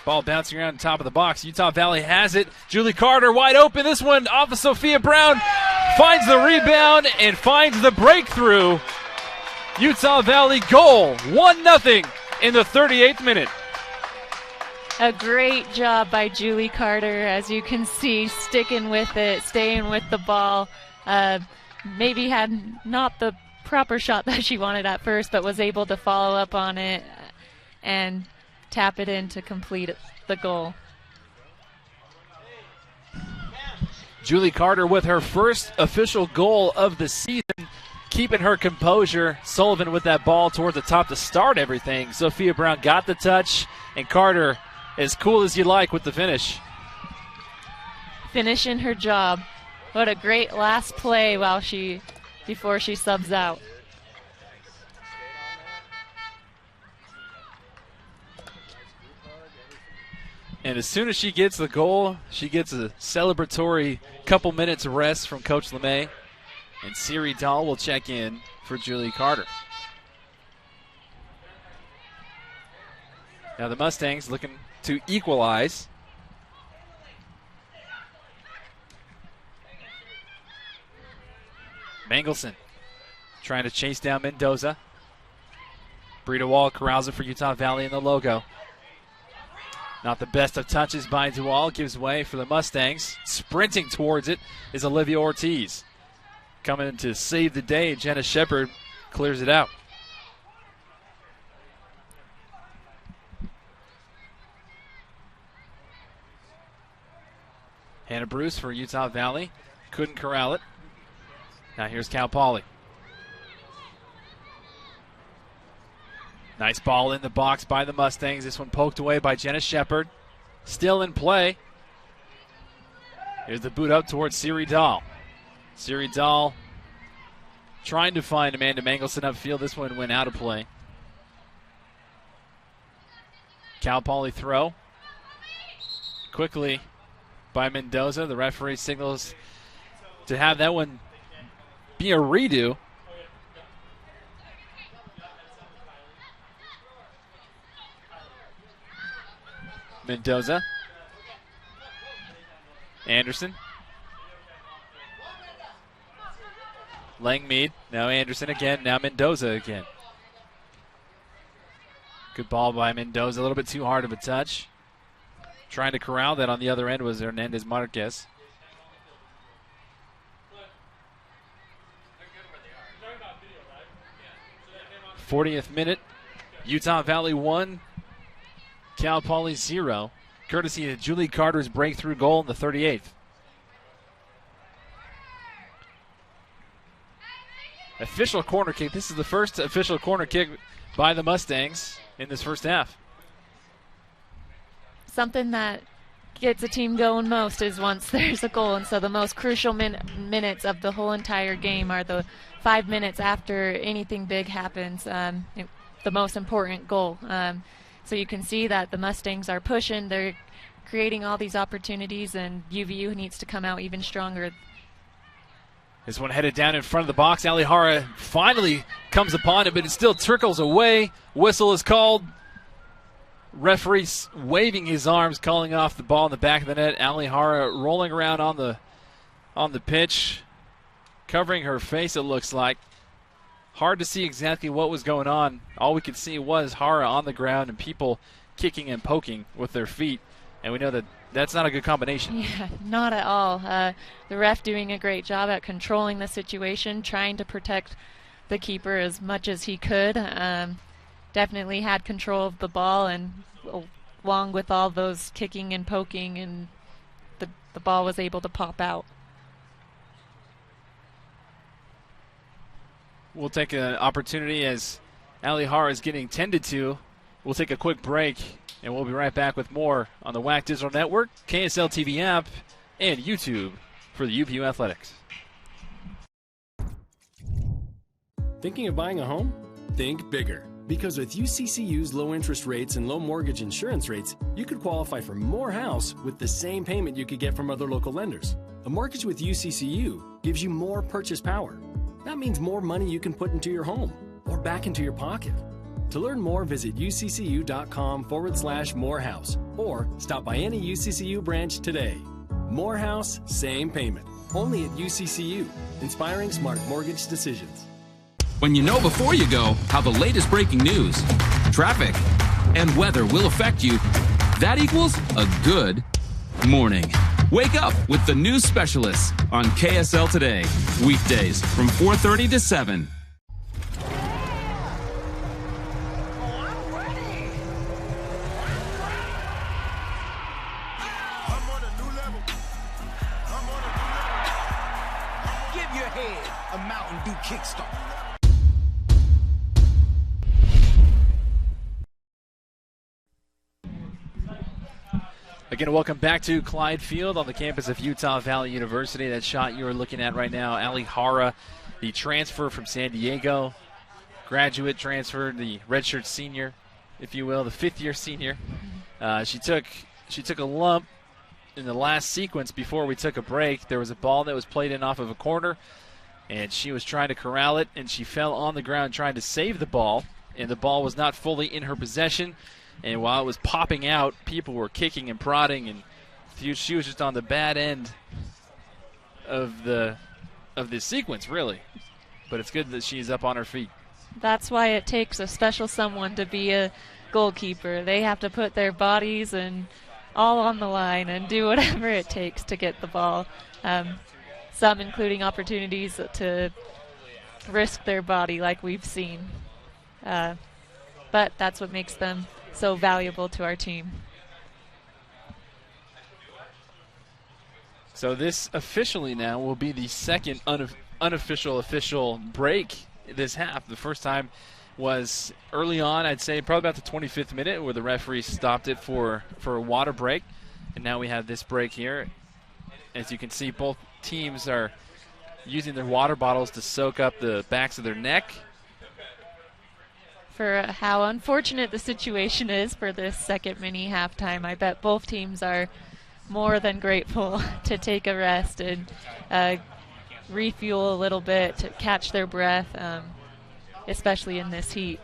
Ball bouncing around the top of the box. Utah Valley has it. Julie Carter wide open. This one off of Sophia Brown. Finds the rebound and finds the breakthrough. Utah Valley goal. 1-0 in the 38th minute. A great job by Julie Carter, as you can see, sticking with it, staying with the ball. Maybe had not the proper shot that she wanted at first, but was able to follow up on it and tap it in to complete the goal. Julie Carter with her first official goal of the season, keeping her composure. Sullivan with that ball toward the top to start everything. Sophia Brown got the touch, and Carter as cool as you like with the finish. Finishing her job. What a great last play before she subs out. And as soon as she gets the goal, she gets a celebratory couple minutes of rest from Coach LeMay. And Siri Dahl will check in for Julie Carter. Now the Mustangs looking to equalize. Mangelson trying to chase down Mendoza. Brita Wall corrals it for Utah Valley in the logo. Not the best of touches by Dual. Gives way for the Mustangs. Sprinting towards it is Olivia Ortiz. Coming to save the day, Jenna Shepard clears it out. Hannah Bruce for Utah Valley. Couldn't corral it. Now here's Cal Pauley. Nice ball in the box by the Mustangs. This one poked away by Jenna Shepard. Still in play. Here's the boot up towards Siri Dahl. Siri Dahl trying to find Amanda Mangelson upfield. This one went out of play. Cal Pauley throw. Quickly by Mendoza. The referee signals to have that one be a redo. Mendoza. Anderson. Langmead. Now Anderson again. Now Mendoza again. Good ball by Mendoza. A little bit too hard of a touch. Trying to corral that on the other end was Hernandez Marquez. '40th minute. Utah Valley 1. Cal Pauley 0. Courtesy of Julie Carter's breakthrough goal in the 38th. Official corner kick. This is the first official corner kick by the Mustangs in this first half. Something that gets a team going most is once there's a goal, and so the most crucial minutes of the whole entire game are the 5 minutes after anything big happens, the most important goal. So you can see that the Mustangs are pushing, they're creating all these opportunities, and UVU needs to come out even stronger. This one headed down in front of the box. Alihara finally comes upon it, but it still trickles away. Whistle is called. Referee waving his arms, calling off the ball in the back of the net. Alihara rolling around on the pitch, covering her face, it looks like. Hard to see exactly what was going on. All we could see was Hara on the ground and people kicking and poking with their feet. And we know that that's not a good combination. Yeah, not at all. The ref doing a great job at controlling the situation, trying to protect the keeper as much as he could. Definitely had control of the ball, and along with all those kicking and poking, and the ball was able to pop out. We'll take an opportunity as Alihara is getting tended to. We'll take a quick break, and we'll be right back with more on the WAC Digital Network, KSL TV app, and YouTube for the UVU Athletics. Thinking of buying a home? Think bigger. Because with UCCU's low interest rates and low mortgage insurance rates, you could qualify for more house with the same payment you could get from other local lenders. A mortgage with UCCU gives you more purchase power. That means more money you can put into your home or back into your pocket. To learn more, visit uccu.com/morehouse or stop by any UCCU branch today. More house, same payment. Only at UCCU, inspiring smart mortgage decisions. When you know before you go how the latest breaking news, traffic, and weather will affect you, that equals a good morning. Wake up with the news specialists on KSL Today, weekdays from 4:30 to 7. Give your head a Mountain Dew kickstart. Again, welcome back to Clyde Field on the campus of Utah Valley University. That shot you are looking at right now, Ali Hara, the transfer from San Diego, graduate transfer, the redshirt senior, if you will, the fifth-year senior. She took a lump in the last sequence before we took a break. There was a ball that was played in off of a corner, and she was trying to corral it, and she fell on the ground trying to save the ball, and the ball was not fully in her possession. And while it was popping out, people were kicking and prodding, and she was just on the bad end of this sequence, really. But it's good that she's up on her feet. That's why it takes a special someone to be a goalkeeper. They have to put their bodies and all on the line and do whatever it takes to get the ball. Some including opportunities to risk their body like we've seen. But that's what makes them so valuable to our team. So this officially now will be the second unofficial official break this half. The first time was early on, I'd say probably about the 25th minute, where the referee stopped it for a water break. And now we have this break here. As you can see, both teams are using their water bottles to soak up the backs of their neck. For how unfortunate the situation is for this second mini halftime, I bet both teams are more than grateful to take a rest and refuel a little bit, to catch their breath, especially in this heat.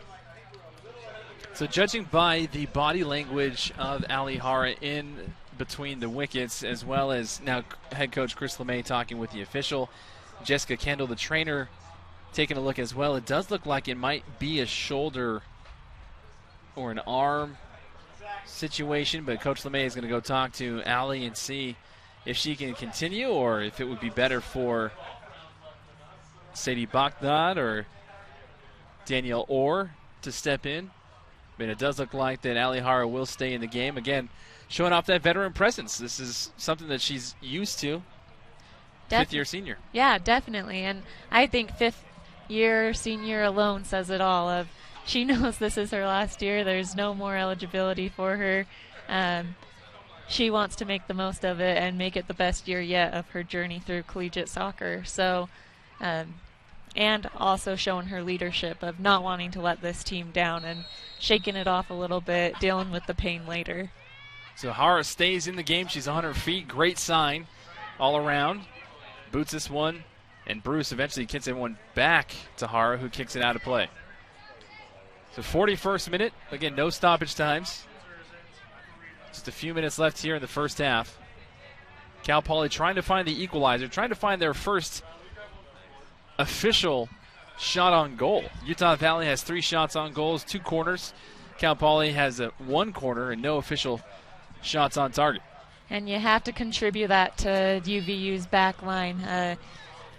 So judging by the body language of Ali Hara in between the wickets, as well as now head coach Chris LeMay talking with the official, Jessica Kendall, the trainer, taking a look as well, it does look like it might be a shoulder or an arm situation, but Coach LeMay is going to go talk to Ali and see if she can continue or if it would be better for Sadie Baghdad or Danielle Orr to step in. But it does look like that Ali Hara will stay in the game. Again, showing off that veteran presence. This is something that she's used to. Fifth-year senior. Yeah, definitely. And I think fifth-year senior alone says it all. She knows this is her last year. There's no more eligibility for her. She wants to make the most of it and make it the best year yet of her journey through collegiate soccer. So, and also showing her leadership of not wanting to let this team down and shaking it off a little bit, dealing with the pain later. So Hara stays in the game. She's on her feet. Great sign all around. Boots this one, and Bruce eventually kicks everyone back to Hara, who kicks it out of play. So 41st minute. Again, no stoppage times. Just a few minutes left here in the first half. Cal Poly trying to find the equalizer, trying to find their first official shot on goal. Utah Valley has 3 shots on goals, 2 corners. Cal Poly has 1 corner and no official shots on target. And you have to contribute that to UVU's back line.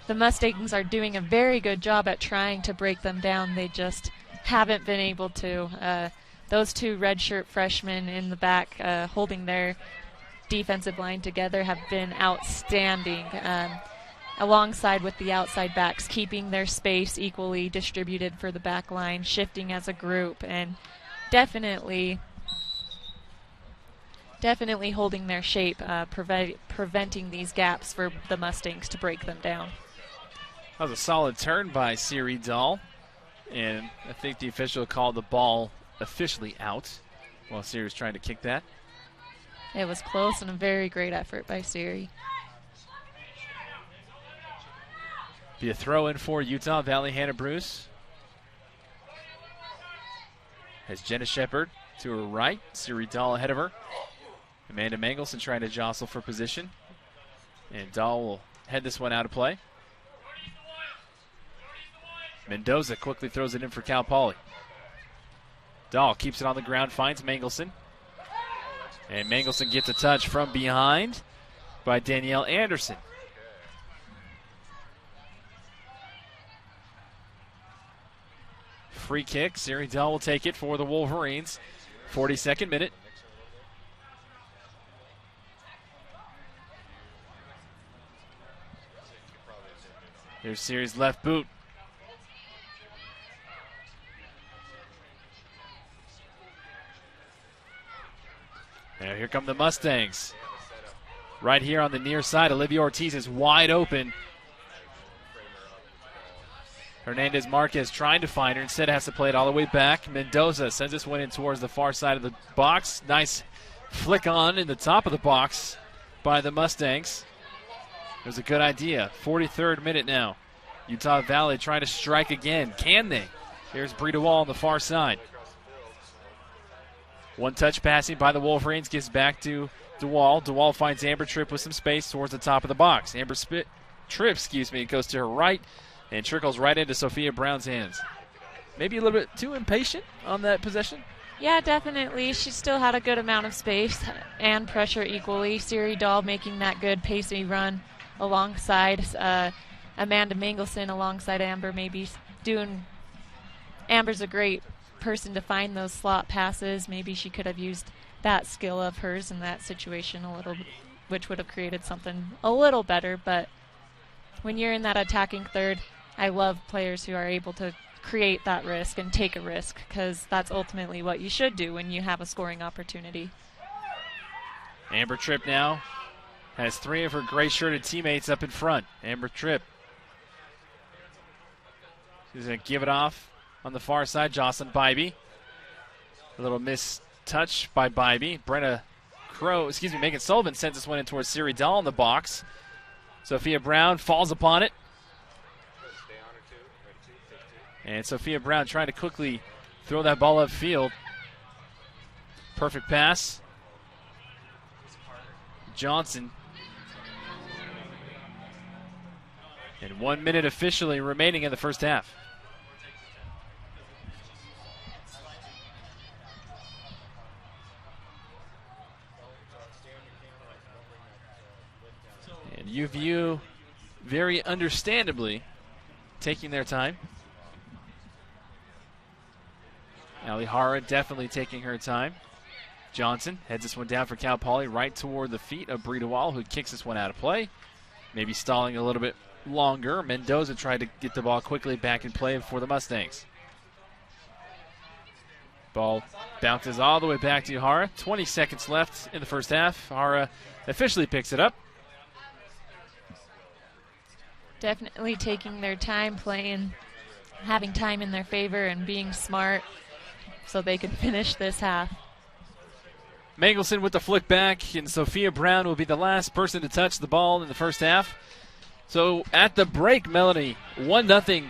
The Mustangs are doing a very good job at trying to break them down. They just haven't been able to. Those 2 redshirt freshmen in the back holding their defensive line together have been outstanding, alongside with the outside backs, keeping their space equally distributed for the back line, shifting as a group, and definitely holding their shape, preventing these gaps for the Mustangs to break them down. That was a solid turn by Siri Dahl, and I think the official called the ball officially out while Siri was trying to kick that. It was close and a very great effort by Siri. Be a throw in for Utah Valley. Hannah Bruce has Jenna Shepard to her right, Siri Dahl ahead of her. Amanda Mangelson trying to jostle for position, and Dahl will head this one out of play. Mendoza quickly throws it in for Cal Poly. Dahl keeps it on the ground, finds Mangelson. And Mangelson gets a touch from behind by Danielle Anderson. Free kick. Siri Dahl will take it for the Wolverines. 42nd minute. Here's Siri's left boot. Now here Here come the Mustangs. Right here on the near side, Olivia Ortiz is wide open. Hernandez Marquez trying to find her. Instead has to play it all the way back. Mendoza sends this one in towards the far side of the box. Nice flick on in the top of the box by the Mustangs. It was a good idea. 43rd minute now. Utah Valley trying to strike again. Can they? Here's Brita Wall on the far side. One touch passing by the Wolverines gives back to DeWall. DeWall finds Amber Tripp with some space towards the top of the box. Amber Tripp, goes to her right and trickles right into Sophia Brown's hands. Maybe a little bit too impatient on that possession? Yeah, definitely. She still had a good amount of space and pressure equally. Siri Dahl making that good pacey run alongside Amanda Mangelson alongside Amber, maybe doing. Amber's a great person to find those slot passes. Maybe she could have used that skill of hers in that situation a little, which would have created something a little better. But when you're in that attacking third, I love players who are able to create that risk and take a risk, because that's ultimately what you should do when you have a scoring opportunity. Amber Tripp now has 3 of her gray-shirted teammates up in front. Amber Tripp. She's going to give it off on the far side. Jocelyn Bybee. A little missed touch by Bybee. Megan Sullivan sends this one in towards Siri Dahl in the box. Sophia Brown falls upon it. And Sophia Brown trying to quickly throw that ball upfield. Perfect pass. Johnson. And 1 minute officially remaining in the first half. And UVU very understandably taking their time. Ali Hara definitely taking her time. Johnson heads this one down for Cal Poly right toward the feet of Brita Wall, who kicks this one out of play. Maybe stalling a little bit longer. Mendoza tried to get the ball quickly back in play for the Mustangs. Ball bounces all the way back to Hara. 20 seconds left in the first half. Hara officially picks it up. Definitely taking their time playing, having time in their favor and being smart so they can finish this half. Mangelson with the flick back, and Sophia Brown will be the last person to touch the ball in the first half. So at the break, Melanie, 1-0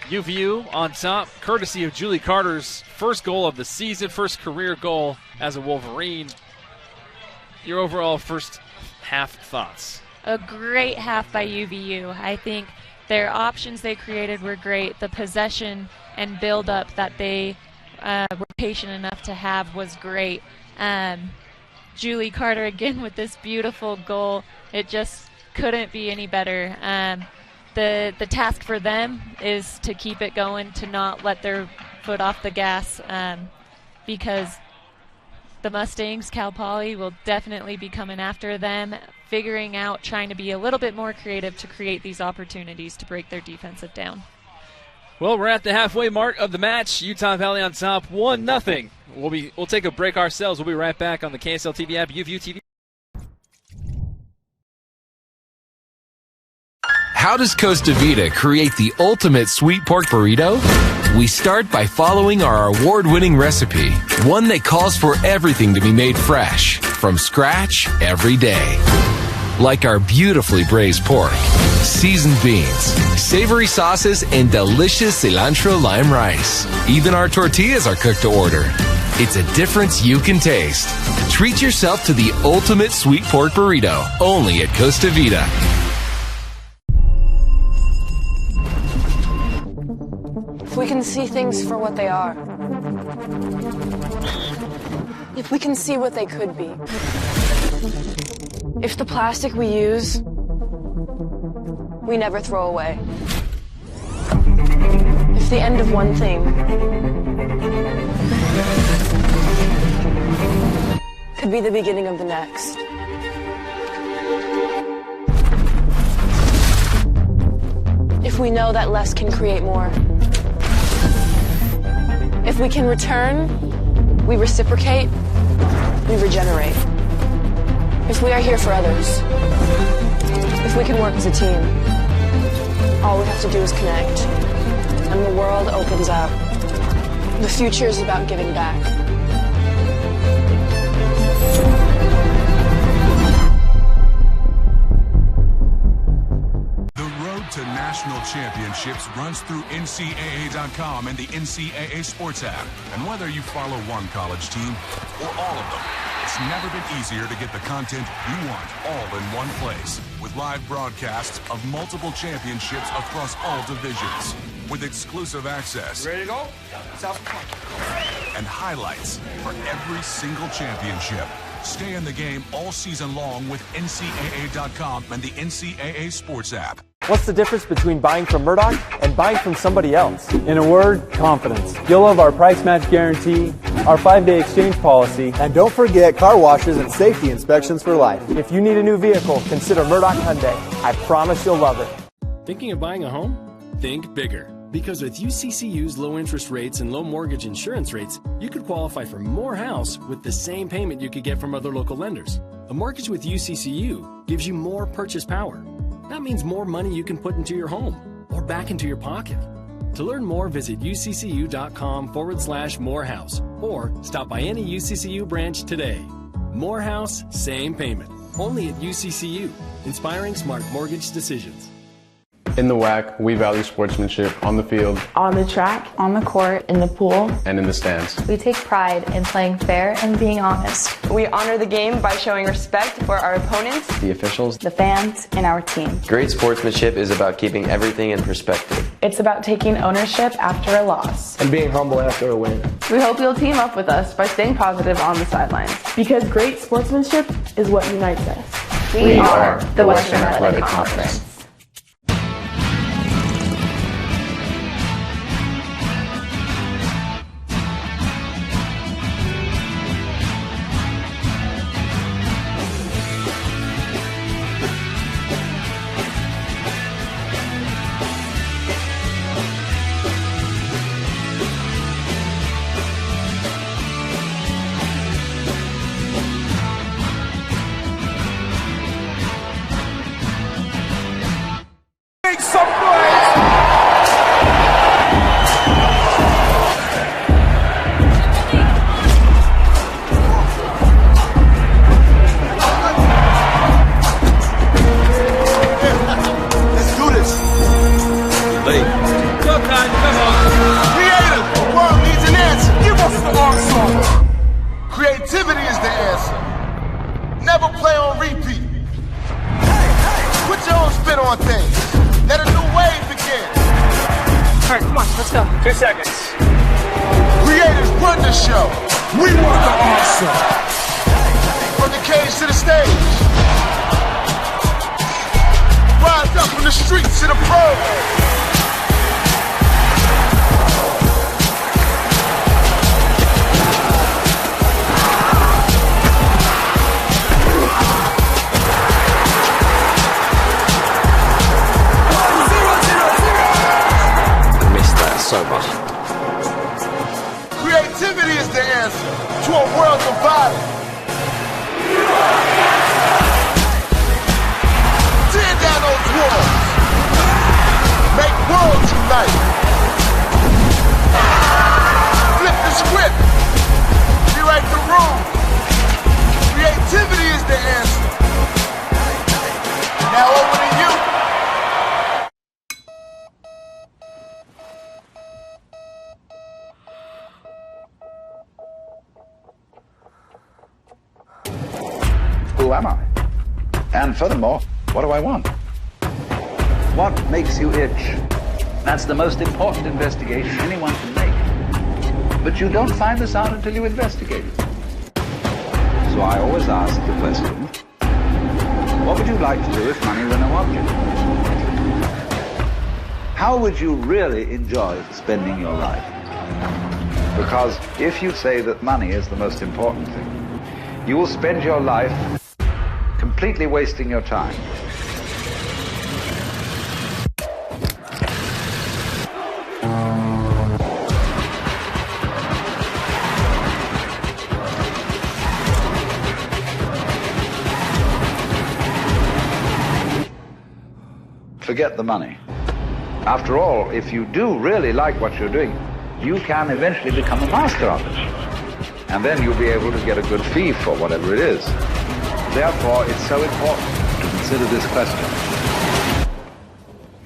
UVU on top, courtesy of Julie Carter's first goal of the season, first career goal as a Wolverine. Your overall first half thoughts? A great half by UVU. I think their options they created were great. The possession and build-up that they were patient enough to have was great. Julie Carter again with this beautiful goal. It just couldn't be any better. The task for them is to keep it going, to not let their foot off the gas, because the Mustangs, Cal Poly, will definitely be coming after them, figuring out, trying to be a little bit more creative to create these opportunities to break their defensive down. Well, we're at the halfway mark of the match. Utah Valley on top, 1-0. We'll take a break ourselves. We'll be right back on the KSL TV app, UVU TV. How does Costa Vida create the ultimate sweet pork burrito? We start by following our award-winning recipe, one that calls for everything to be made fresh, from scratch every day. Like our beautifully braised pork, seasoned beans, savory sauces, and delicious cilantro lime rice. Even our tortillas are cooked to order. It's a difference you can taste. Treat yourself to the ultimate sweet pork burrito, only at Costa Vida. If we can see things for what they are, if we can see what they could be, if the plastic we use, we never throw away, if the end of one thing could be the beginning of the next. If we know that less can create more. If we can return, we reciprocate, we regenerate. If we are here for others, if we can work as a team, all we have to do is connect, and the world opens up. The future is about giving back. To national championships runs through NCAA.com and the NCAA Sports app. And whether you follow one college team or all of them, it's never been easier to get the content you want all in one place. With live broadcasts of multiple championships across all divisions. With exclusive access. Ready to go? And highlights for every single championship. Stay in the game all season long with NCAA.com and the NCAA Sports app. What's the difference between buying from Murdoch and buying from somebody else? In a word, confidence. You'll love our price match guarantee, our 5-day exchange policy, and don't forget car washes and safety inspections for life. If you need a new vehicle, consider Murdoch Hyundai. I promise you'll love it. Thinking of buying a home? Think bigger. Because with UCCU's low interest rates and low mortgage insurance rates, you could qualify for more house with the same payment you could get from other local lenders. A mortgage with UCCU gives you more purchase power. That means more money you can put into your home or back into your pocket. To learn more, visit uccu.com/morehouse or stop by any UCCU branch today. More house, same payment. Only at UCCU. Inspiring smart mortgage decisions. In the WAC, we value sportsmanship on the field, on the track, on the court, in the pool, and in the stands. We take pride in playing fair and being honest. We honor the game by showing respect for our opponents, the officials, the fans, and our team. Great sportsmanship is about keeping everything in perspective. It's about taking ownership after a loss. And being humble after a win. We hope you'll team up with us by staying positive on the sidelines. Because great sportsmanship is what unites us. We are the Western Athletic Conference. Creativity is the answer. Never play on repeat. Put your own spin on things. Let a new wave begin. All right, come on, let's go. 2 seconds. Creators run the show. We want the awesome. From the cage to the stage. Rise up from the streets to the pros. Sober. Creativity is the answer to a world divided. Tear down those walls. Make worlds unite. Flip the script. Rewrite the rules. Creativity is the answer. Now over to you. Who am I? And furthermore, what do I want? What makes you itch? That's the most important investigation anyone can make. But you don't find this out until you investigate it. So I always ask the question, what would you like to do if money were no object? How would you really enjoy spending your life? Because if you say that money is the most important thing, you will spend your life completely wasting your time. Forget the money. After all, if you do really like what you're doing, you can eventually become a master of it. And then you'll be able to get a good fee for whatever it is. Therefore, it's so important to consider this question.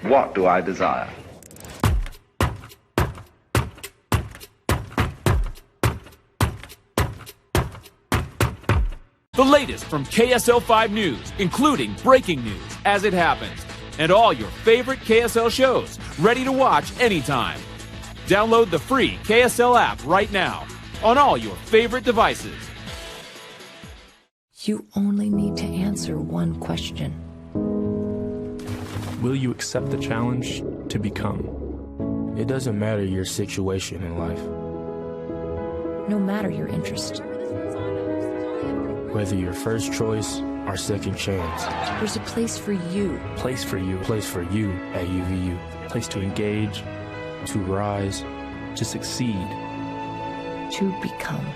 What do I desire? The latest from KSL 5 News, including breaking news as it happens, and all your favorite KSL shows, ready to watch anytime. Download the free KSL app right now on all your favorite devices. You only need to answer one question. Will you accept the challenge to become? It doesn't matter your situation in life. No matter your interest. Whether your first choice or second chance. There's a place for you. Place for you. Place for you at UVU. Place to engage, to rise, to succeed. To become.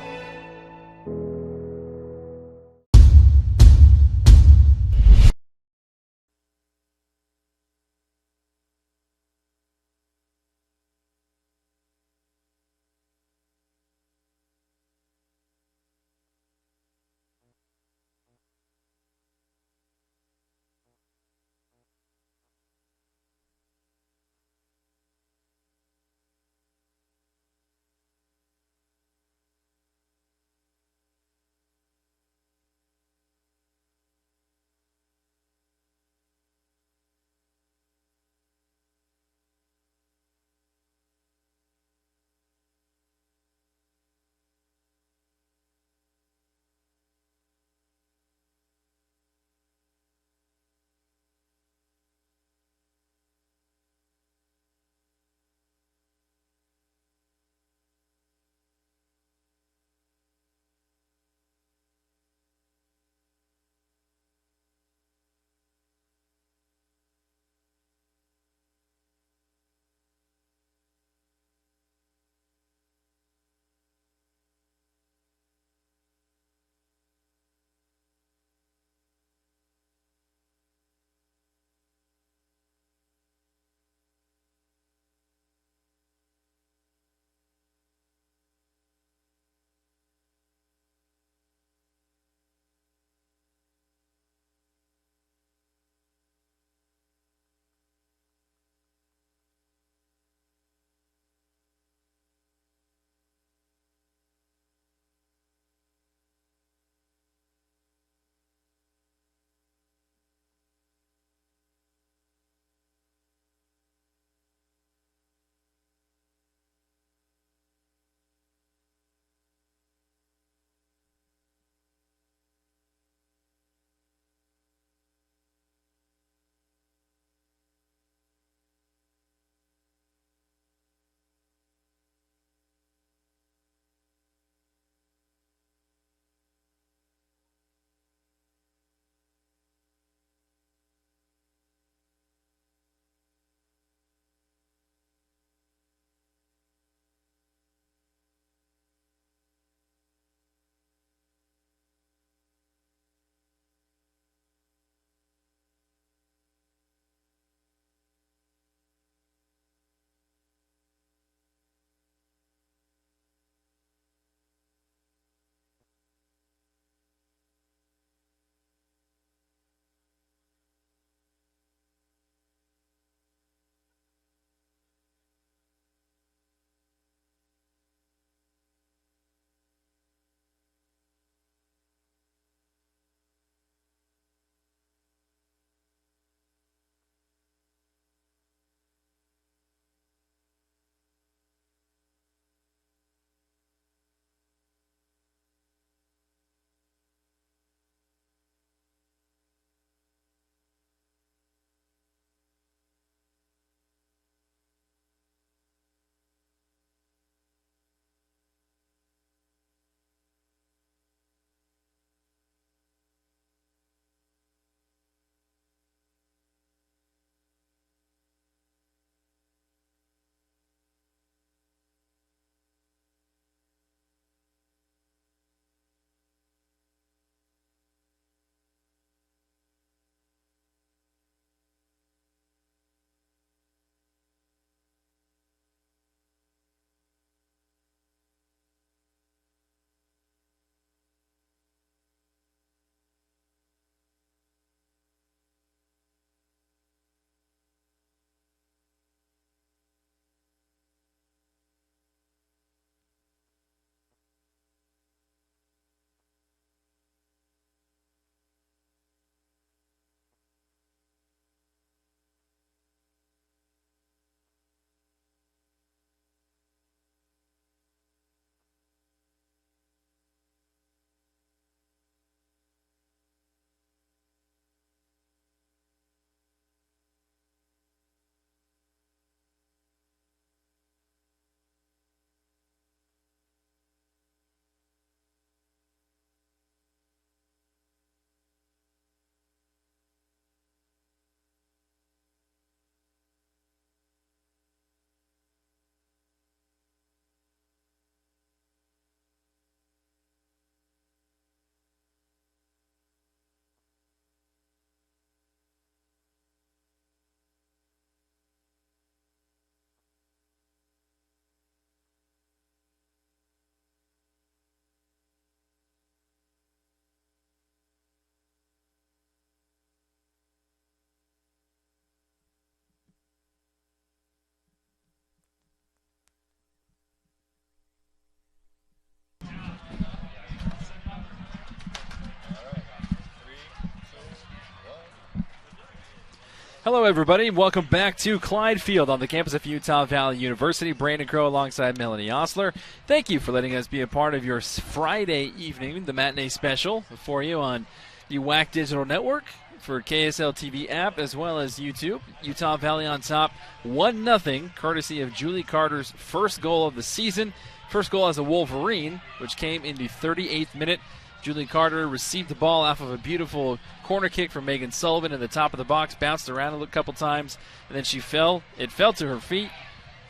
Hello, everybody. Welcome back to Clyde Field on the campus of Utah Valley University. Brandon Crow alongside Melanie Osler. Thank you for letting us be a part of your Friday evening, the matinee special for you on the WAC Digital Network for KSL TV app as well as YouTube. Utah Valley on top 1-0, courtesy of Julie Carter's first goal of the season. First goal as a Wolverine, which came in the 38th minute. Julie Carter received the ball off of a beautiful corner kick from Megan Sullivan in the top of the box, bounced around a couple times, and then she fell. It fell to her feet,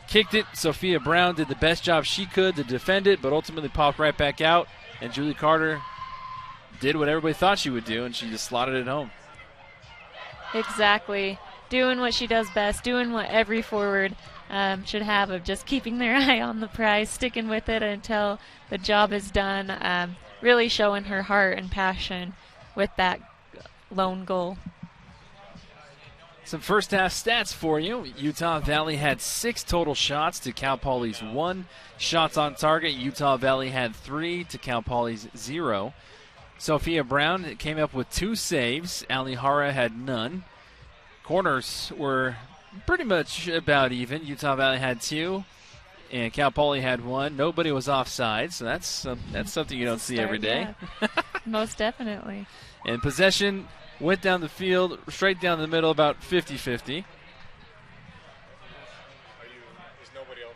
kicked it. Sophia Brown did the best job she could to defend it, but ultimately popped right back out, and Julie Carter did what everybody thought she would do, and she just slotted it home. Exactly. Doing what she does best, doing what every forward should have, of just keeping their eye on the prize, sticking with it until the job is done. Really showing her heart and passion with that lone goal. Some first half stats for you. Utah Valley had 6 total shots to Cal Poly's 1. Shots on target, Utah Valley had 3 to Cal Poly's 0. Sophia Brown came up with 2 saves. Ali Hara had none. Corners were pretty much about even. Utah Valley had 2. And Cal Poly had 1. Nobody was offside, so that's something you don't see every day. Yeah. Most definitely. And possession went down the field, straight down the middle, about 50-50.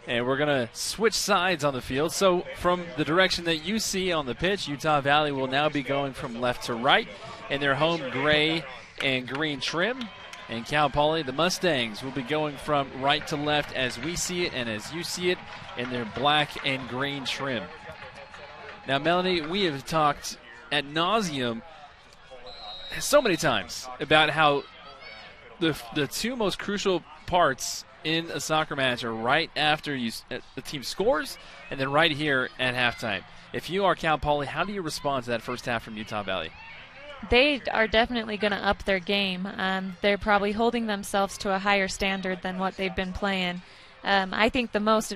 And we're going to switch sides on the field. So from the direction that you see on the pitch, Utah Valley will now be going from left to right in their home gray and green trim. And Cal Poly, the Mustangs, will be going from right to left as we see it and as you see it in their black and green trim. Now, Melanie, we have talked ad nauseum so many times about how the 2 most crucial parts in a soccer match are right after the team scores and then right here at halftime. If you are Cal Poly, how do you respond to that first half from Utah Valley? They are definitely going to up their game. They're probably holding themselves to a higher standard than what they've been playing. I think the most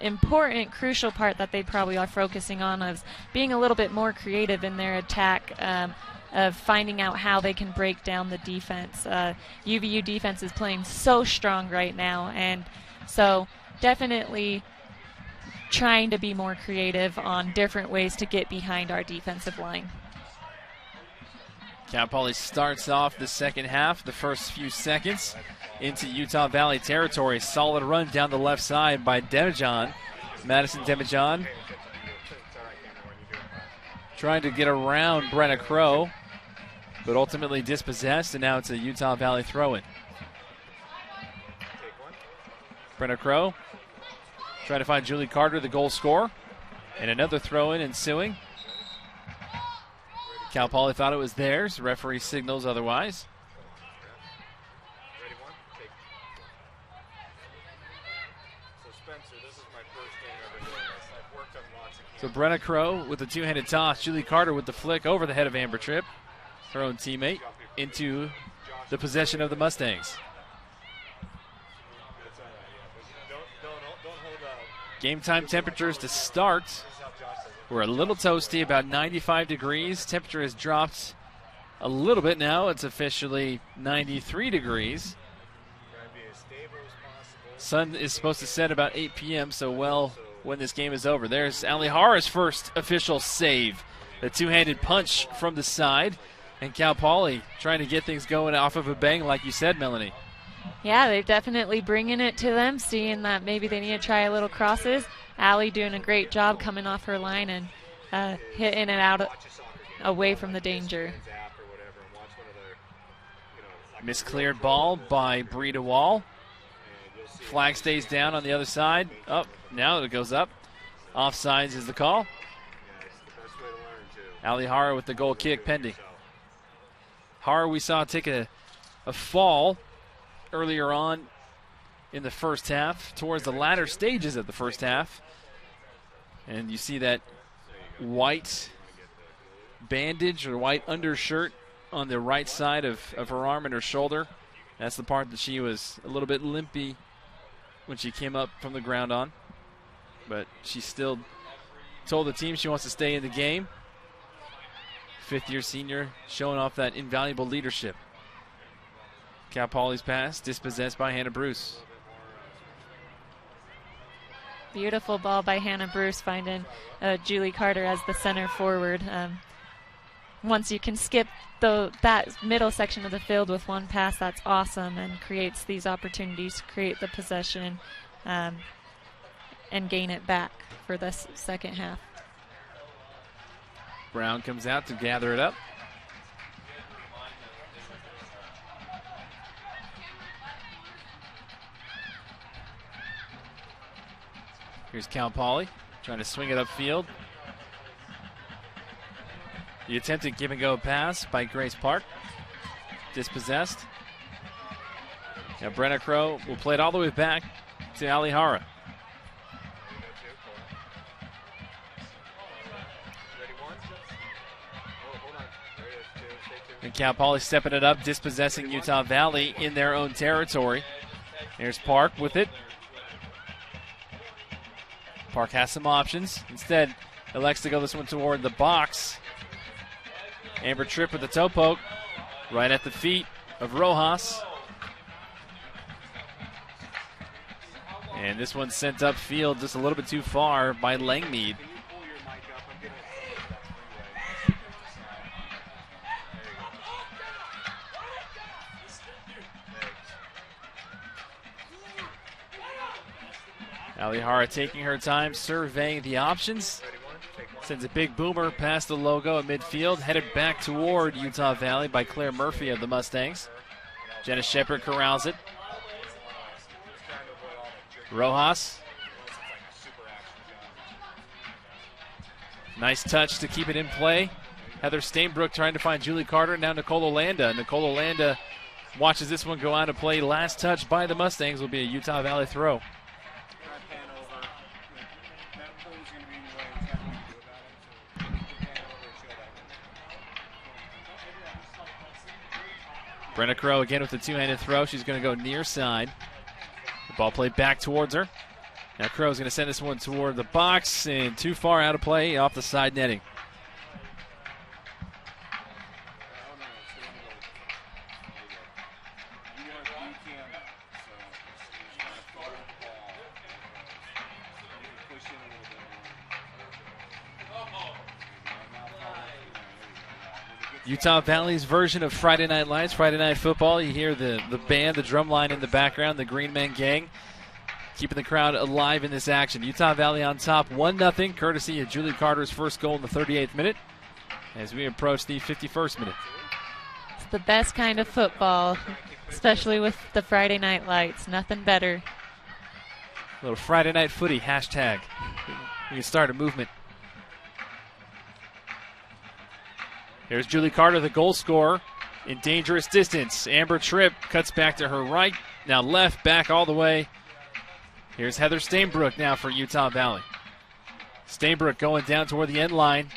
important, crucial part that they probably are focusing on is being a little bit more creative in their attack, of finding out how they can break down the defense. UVU defense is playing so strong right now, and so definitely trying to be more creative on different ways to get behind our defensive line. Cal Poly starts off the second half, the first few seconds into Utah Valley territory. Solid run down the left side by Demijohn. Madison Demijohn trying to get around Brenna Crow, but ultimately dispossessed, and now it's a Utah Valley throw-in. Brenna Crow trying to find Julie Carter, the goal scorer, and another throw-in ensuing. Cal Poly thought it was theirs. Referee signals otherwise. So Brenna Crow with the 2-handed toss. Julie Carter with the flick over the head of Amber Tripp, her own teammate, into the possession of the Mustangs. Game time temperatures to start. We're a little toasty, about 95 degrees. Temperature has dropped a little bit now. It's officially 93 degrees. Sun is supposed to set about 8 p.m., so well when this game is over. There's Ali Hara's first official save. The 2-handed punch from the side. And Cal Poly trying to get things going off of a bang, like you said, Melanie. Yeah, they're definitely bringing it to them, seeing that maybe they need to try a little crosses. Allie doing a great job coming off her line and hitting it out away from the danger. Miscleared ball by Breeda Wall. Flag stays down on the other side. Oh, now it goes up. Offsides is the call. Ali Hara with the goal kick pending. Hara we saw take a fall earlier on in the first half, towards the latter stages of the first half. And you see that white bandage or white undershirt on the right side of her arm and her shoulder. That's the part that she was a little bit limpy when she came up from the ground on. But she still told the team she wants to stay in the game. Fifth-year senior showing off that invaluable leadership. Cal Poly's pass dispossessed by Hannah Bruce. Beautiful ball by Hannah Bruce, finding Julie Carter as the center forward. Once you can skip that middle section of the field with one pass, that's awesome, and creates these opportunities to create the possession and gain it back for this second half. Brown comes out to gather it up. Here's Cal Poly trying to swing it upfield. The attempted give-and-go pass by Grace Park. Dispossessed. Now Brenna Crow will play it all the way back to Ali Hara. And Cal Poly stepping it up, dispossessing Utah Valley in their own territory. There's Park with it. Park has some options. Instead, elects to go this one toward the box. Amber Tripp with the toe poke right at the feet of Rojas. And this one's sent upfield just a little bit too far by Langmead. Alihara taking her time, surveying the options. Sends a big boomer past the logo at midfield, headed back toward Utah Valley by Claire Murphy of the Mustangs. Jenna Shepard corrals it. Rojas. Nice touch to keep it in play. Heather Stainbrook trying to find Julie Carter. Now Nicole Olanda. Nicole Olanda watches this one go out of play. Last touch by the Mustangs will be a Utah Valley throw. Brenna Crow again with the two-handed throw. She's going to go near side. The ball played back towards her. Now Crow's going to send this one toward the box and too far out of play off the side netting. Utah Valley's version of Friday Night Lights, Friday Night Football. You hear the band, the drum line in the background, the Green Men Gang, keeping the crowd alive in this action. Utah Valley on top, 1-0, courtesy of Julie Carter's first goal in the 38th minute as we approach the 51st minute. It's the best kind of football, especially with the Friday Night Lights. Nothing better. A little Friday Night Footy hashtag. We can start a movement. There's Julie Carter, the goal scorer, in dangerous distance. Amber Tripp cuts back to her right, now left, back all the way. Here's Heather Stainbrook now for Utah Valley. Stainbrook going down toward the end line.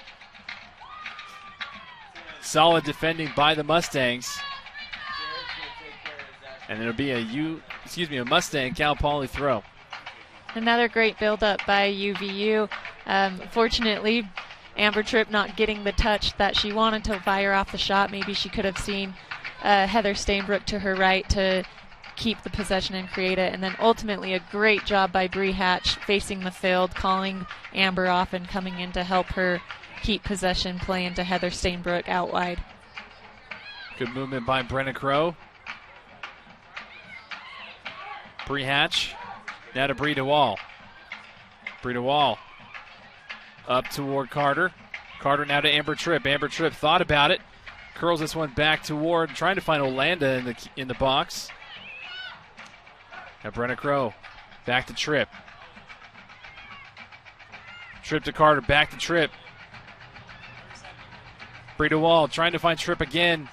Solid defending by the Mustangs. And it'll be a Mustang Cal Poly throw. Another great build-up by UVU. Fortunately, Amber Tripp not getting the touch that she wanted to fire off the shot. Maybe she could have seen Heather Stainbrook to her right to keep the possession and create it. And then ultimately a great job by Bree Hatch facing the field, calling Amber off and coming in to help her keep possession, play into Heather Stainbrook out wide. Good movement by Brenna Crow. Bree Hatch. Now to Bree DeWall. Bree DeWall up toward Carter. Carter now to Amber Tripp. Amber Tripp thought about it. Curls this one back toward, trying to find Olanda in the box. Now Brenna Crow back to Tripp. Tripp to Carter, back to Tripp. Bree DeWall trying to find Tripp again.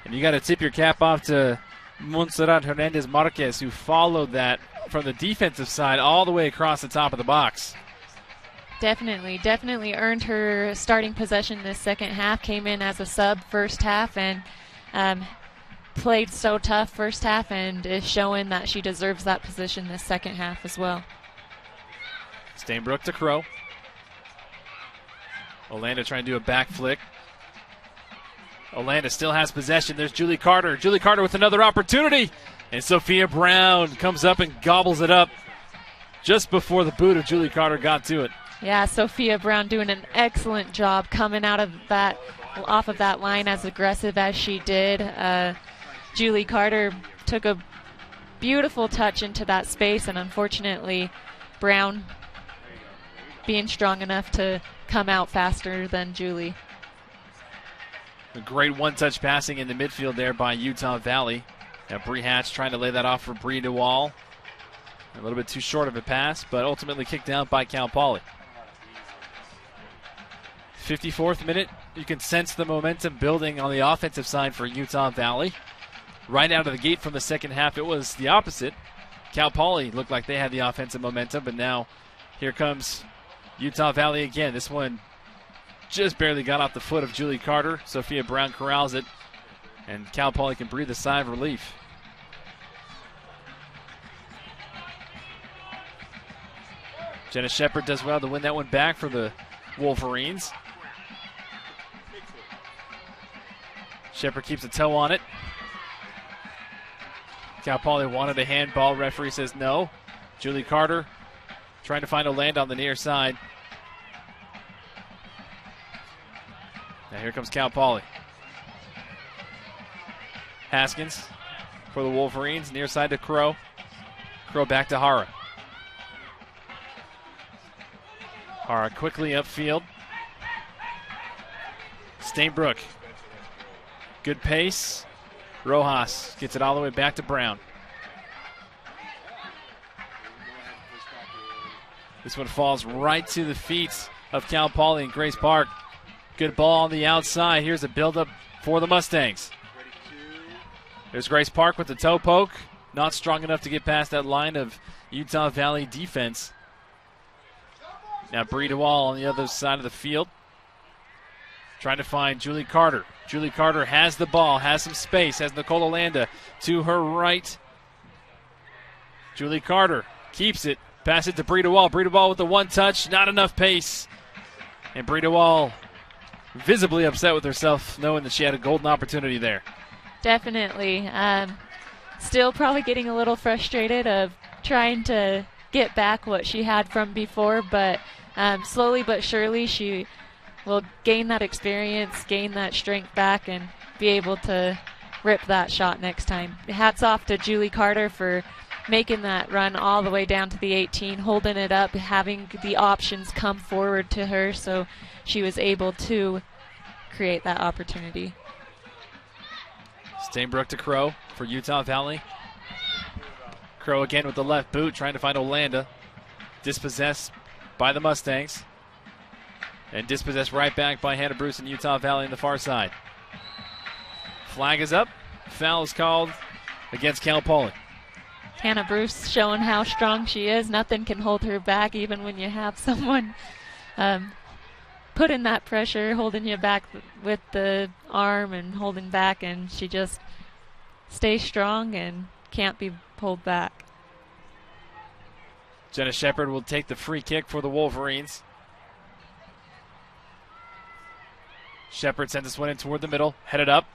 And you got to tip your cap off to Montserrat Hernandez Marquez, who followed that from the defensive side all the way across the top of the box. Definitely earned her starting possession this second half. Came in as a sub first half and played so tough first half and is showing that she deserves that position this second half as well. Stainbrook to Crow. Olanda trying to do a back flick. Olanda still has possession. There's Julie Carter. Julie Carter with another opportunity. And Sophia Brown comes up and gobbles it up just before the boot of Julie Carter got to it. Yeah, Sophia Brown doing an excellent job coming out of that, off of that line as aggressive as she did. Julie Carter took a beautiful touch into that space, and unfortunately, Brown being strong enough to come out faster than Julie. A great one-touch passing in the midfield there by Utah Valley. Now Bree Hatch trying to lay that off for Bree DeWall. A little bit too short of a pass, but ultimately kicked out by Cal Poly. 54th minute, you can sense the momentum building on the offensive side for Utah Valley. Right out of the gate from the second half, it was the opposite. Cal Poly looked like they had the offensive momentum, but now here comes Utah Valley again. This one just barely got off the foot of Julie Carter. Sophia Brown corrals it, and Cal Poly can breathe a sigh of relief. Jenna Shepard does well to win that one back for the Wolverines. Shepard keeps a toe on it. Cal Poly wanted a handball. Referee says no. Julie Carter trying to find Olanda on the near side. Now here comes Cal Poly. Haskins for the Wolverines. Near side to Crow. Crow back to Hara. Hara quickly upfield. Stainbrook. Good pace. Rojas gets it all the way back to Brown. This one falls right to the feet of Cal Poly and Grace Park. Good ball on the outside. Here's a build-up for the Mustangs. There's Grace Park with the toe poke. Not strong enough to get past that line of Utah Valley defense. Now Bree DeWall on the other side of the field. Trying to find Julie Carter. Julie Carter has the ball, has some space, has Nicole Olanda to her right. Julie Carter keeps it, pass it to Bree DeWall. Bree DeWall with the one touch, not enough pace. And Bree DeWall visibly upset with herself, knowing that she had a golden opportunity there. Definitely. Still probably getting a little frustrated of trying to get back what she had from before, but slowly but surely she will gain that experience, gain that strength back, and be able to rip that shot next time. Hats off to Julie Carter for making that run all the way down to the 18, holding it up, having the options come forward to her, so she was able to create that opportunity. Stainbrook to Crow for Utah Valley. Crow again with the left boot, trying to find Olanda. Dispossessed by the Mustangs. And dispossessed right back by Hannah Bruce and Utah Valley on the far side. Flag is up. Foul is called against Cal Poly. Hannah Bruce showing how strong she is. Nothing can hold her back, even when you have someone putting that pressure, holding you back with the arm and holding back, and she just stays strong and can't be pulled back. Jenna Shepard will take the free kick for the Wolverines. Shepard sends this one in toward the middle, headed up.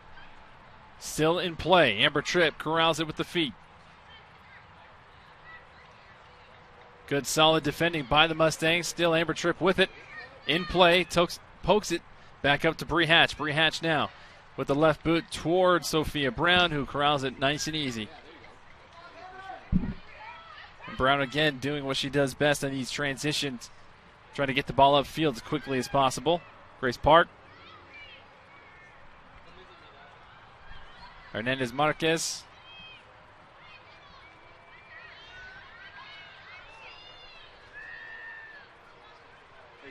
Still in play. Amber Tripp corrals it with the feet. Good solid defending by the Mustangs. Still Amber Tripp with it. In play, pokes it back up to Bree Hatch. Bree Hatch now with the left boot toward Sophia Brown, who corrals it nice and easy. And Brown again doing what she does best on these transitions, trying to get the ball upfield as quickly as possible. Grace Park. Hernandez Marquez.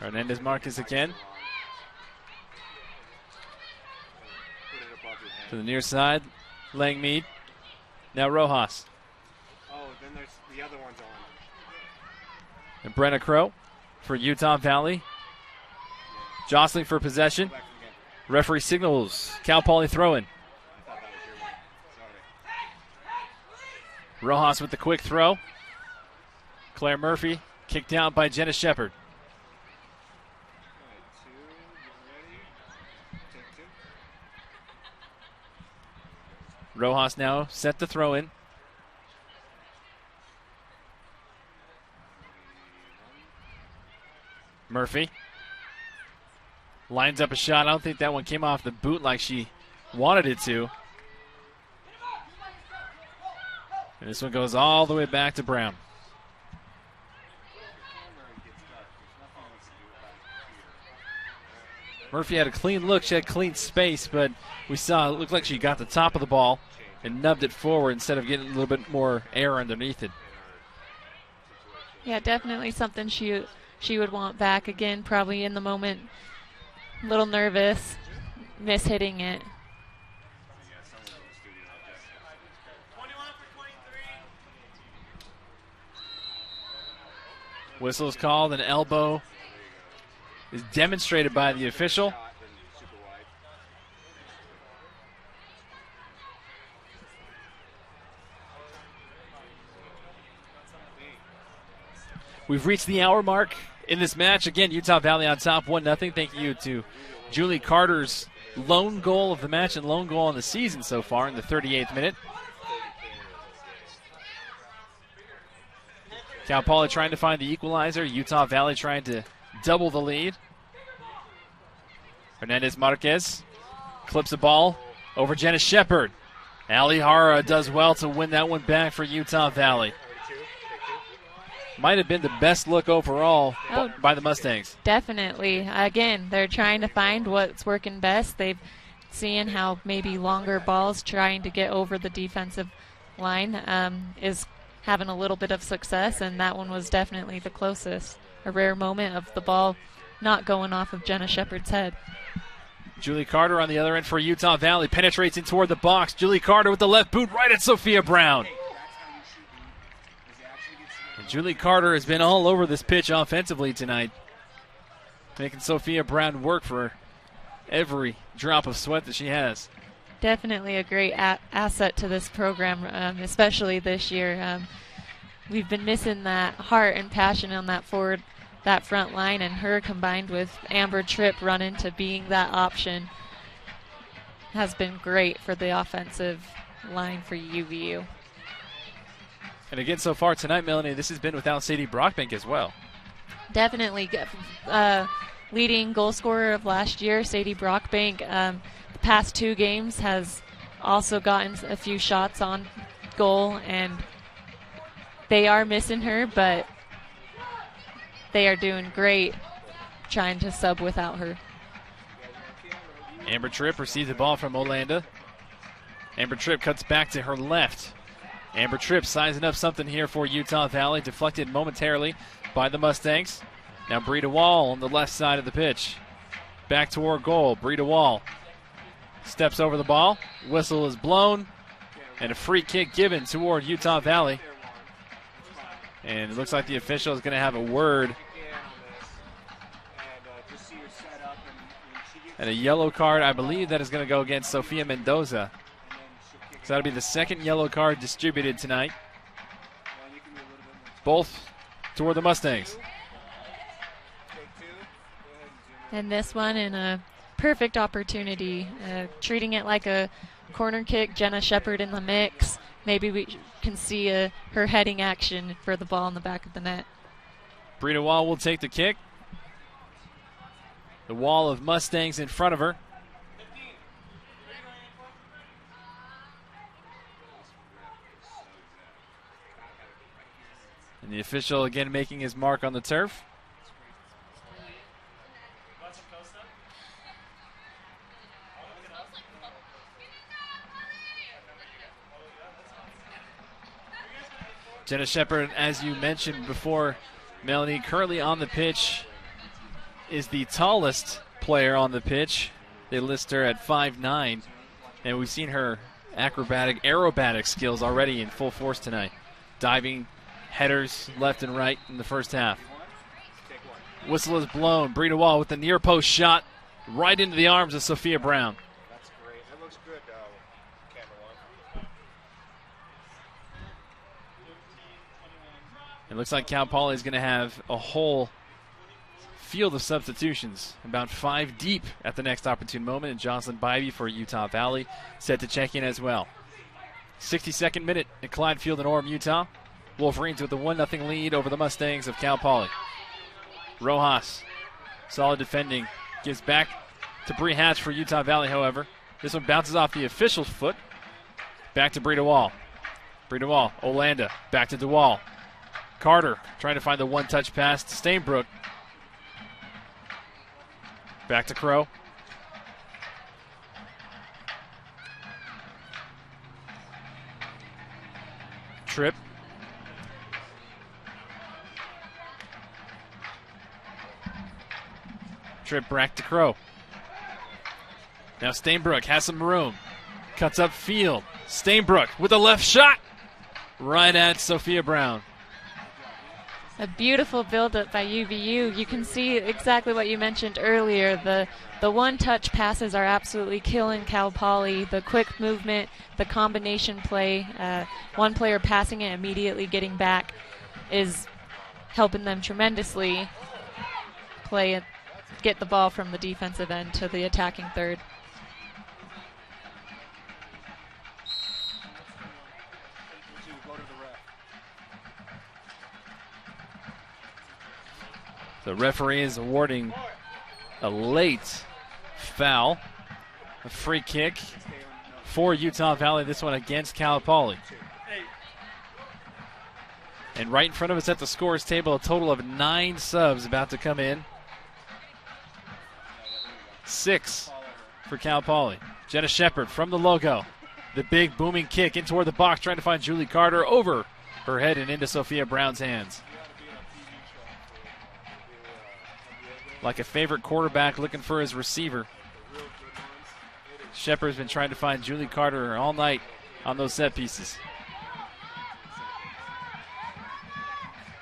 Hernandez Marquez again. To the near side. Langmead. Now Rojas. Oh, then there's the other ones on. And Brenna Crow for Utah Valley. Jostling for possession. Referee signals Cal Poly throw-in. Rojas with the quick throw. Claire Murphy kicked down by Jenna Shepard. Rojas now set to throw in. Murphy lines up a shot. I don't think that one came off the boot like she wanted it to. And this one goes all the way back to Brown. Murphy had a clean look. She had clean space, but we saw it looked like she got the top of the ball and nubbed it forward instead of getting a little bit more air underneath it. Yeah, definitely something she would want back again, probably in the moment. A little nervous, mishitting it. Whistle's called, an elbow is demonstrated by the official. We've reached the hour mark in this match. Again, Utah Valley on top 1-0. Thank you to Julie Carter's lone goal of the match and lone goal in the season so far in the 38th minute. Cal Poly trying to find the equalizer. Utah Valley trying to double the lead. Hernandez Marquez clips the ball over Jenna Shepard. Ali Hara does well to win that one back for Utah Valley. Might have been the best look overall by the Mustangs. Definitely. Again, they're trying to find what's working best. They've seen how maybe longer balls trying to get over the defensive line is having a little bit of success, and that one was definitely the closest. A rare moment of the ball not going off of Jenna Shepard's head. Julie Carter on the other end for Utah Valley. Penetrates in toward the box. Julie Carter with the left boot right at Sophia Brown. And Julie Carter has been all over this pitch offensively tonight, making Sophia Brown work for every drop of sweat that she has. Definitely a great asset to this program, especially this year. We've been missing that heart and passion on that front line, and her combined with Amber Tripp running to being that option has been great for the offensive line for UVU. And again, so far tonight, Melanie, this has been without Sadie Brockbank as well. Definitely. Leading goal scorer of last year, Sadie Brockbank, the past 2 games has also gotten a few shots on goal, and they are missing her, but they are doing great trying to sub without her. Amber Tripp receives the ball from Olanda. Amber Tripp cuts back to her left. Amber Tripp sizing up something here for Utah Valley, deflected momentarily by the Mustangs. Now Breda Wall on the left side of the pitch. Back toward goal. Breda Wall steps over the ball. Whistle is blown, and a free kick given toward Utah Valley. And it looks like the official is going to have a word. And a yellow card, I believe that is going to go against Sofia Mendoza. So that'll be the second yellow card distributed tonight. Both toward the Mustangs. And this one in a perfect opportunity, treating it like a corner kick. Jenna Shepard in the mix. Maybe we can see her heading action for the ball in the back of the net. Breda Wall will take the kick. The wall of Mustangs in front of her. And the official again making his mark on the turf. Jenna Shepard, as you mentioned before, Melanie, currently on the pitch, is the tallest player on the pitch. They list her at 5'9", and we've seen her aerobatic skills already in full force tonight. Diving, headers left and right in the first half. Whistle is blown. Breda Wall with the near post shot right into the arms of Sophia Brown. That's great. That looks good, camera one. It looks like Cal Poly is going to have a whole field of substitutions, about 5 deep at the next opportune moment, and Jocelyn Bybee for Utah Valley set to check in as well. 62nd minute at Clyde Field in Orem, Utah. Wolverines with the 1-0 lead over the Mustangs of Cal Poly. Rojas, solid defending, gives back to Bree Hatch for Utah Valley, however. This one bounces off the official's foot. Back to Bree DeWall. Bree DeWall, Olanda, back to DeWall. Carter trying to find the one-touch pass to Stainbrook. Back to Crow. Tripp. Tripp back to Crow. Now Stainbrook has some room. Cuts up field. Stainbrook with a left shot. Right at Sophia Brown. A beautiful build-up by UVU. You can see exactly what you mentioned earlier. The one-touch passes are absolutely killing Cal Poly. The quick movement, the combination play, one player passing it, immediately getting back is helping them tremendously play it, get the ball from the defensive end to the attacking third. The referee is awarding a late foul, a free kick for Utah Valley, this one against Cal Poly. And right in front of us at the scores table, a total of 9 subs about to come in. 6 for Cal Poly. Jenna Shepard from the logo. The big booming kick in toward the box, trying to find Julie Carter over her head and into Sophia Brown's hands. Like a favorite quarterback looking for his receiver. Shepard's been trying to find Julie Carter all night on those set pieces.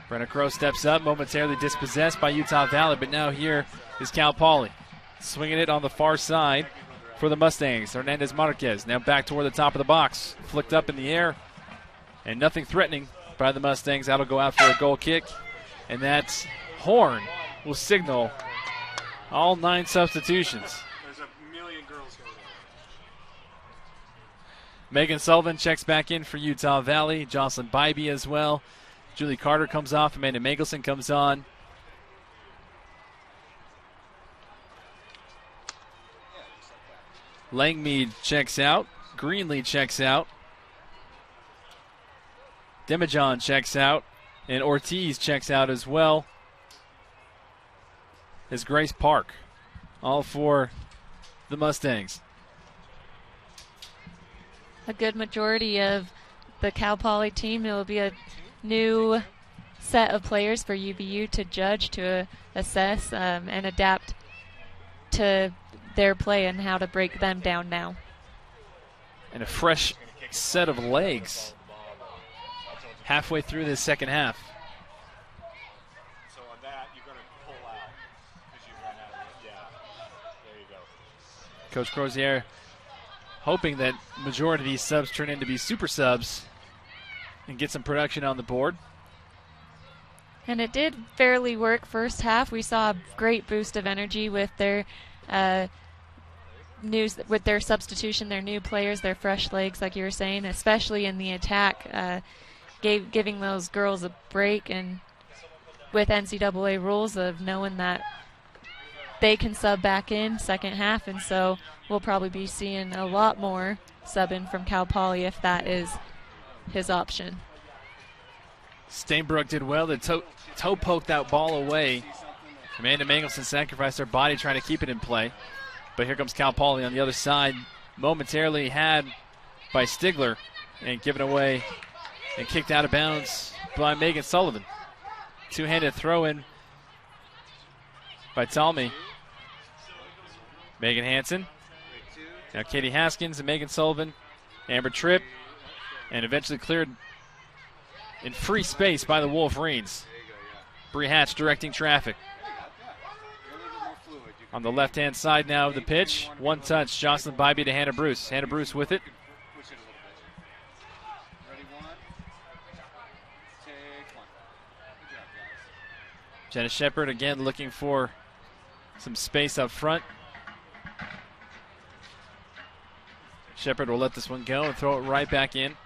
Brenna Crow steps up, momentarily dispossessed by Utah Valley, but now here is Cal Poly. Swinging it on the far side for the Mustangs. Hernandez Marquez now back toward the top of the box. Flicked up in the air, and nothing threatening by the Mustangs. That'll go out for a goal kick, and that horn will signal all 9 substitutions. There's a million girls going there. Megan Sullivan checks back in for Utah Valley. Jocelyn Bybee as well. Julie Carter comes off. Amanda Mangelson comes on. Langmead checks out. Greenlee checks out. Demijohn checks out. And Ortiz checks out as well. Is Grace Park, all for the Mustangs. A good majority of the Cal Poly team. It will be a new set of players for UVU to judge, to assess, and adapt to their play and how to break them down now. And a fresh set of legs halfway through this second half. Coach Crozier hoping that majority of these subs turn into be super subs and get some production on the board. And it did fairly work first half. We saw a great boost of energy with their substitution, their new players, their fresh legs, like you were saying, especially in the attack, giving those girls a break, and with NCAA rules of knowing that they can sub back in second half, and so we'll probably be seeing a lot more subbing from Cal Poly if that is his option. Stainbrook did well to toe poke that ball away. Amanda Mangelson sacrificed her body trying to keep it in play. But here comes Cal Poly on the other side, momentarily had by Stigler and given away and kicked out of bounds by Megan Sullivan. Two-handed throw-in by Talmy. Megan Hansen. Now Katie Haskins and Megan Sullivan. Amber Tripp. And eventually cleared in free space by the Wolverines. Bree Hatch directing traffic. On the left-hand side now of the pitch. One touch, Jocelyn Bybee to Hannah Bruce. Hannah Bruce with it. Jenna Shepard again looking for some space up front. Shepard will let this one go and throw it right back in.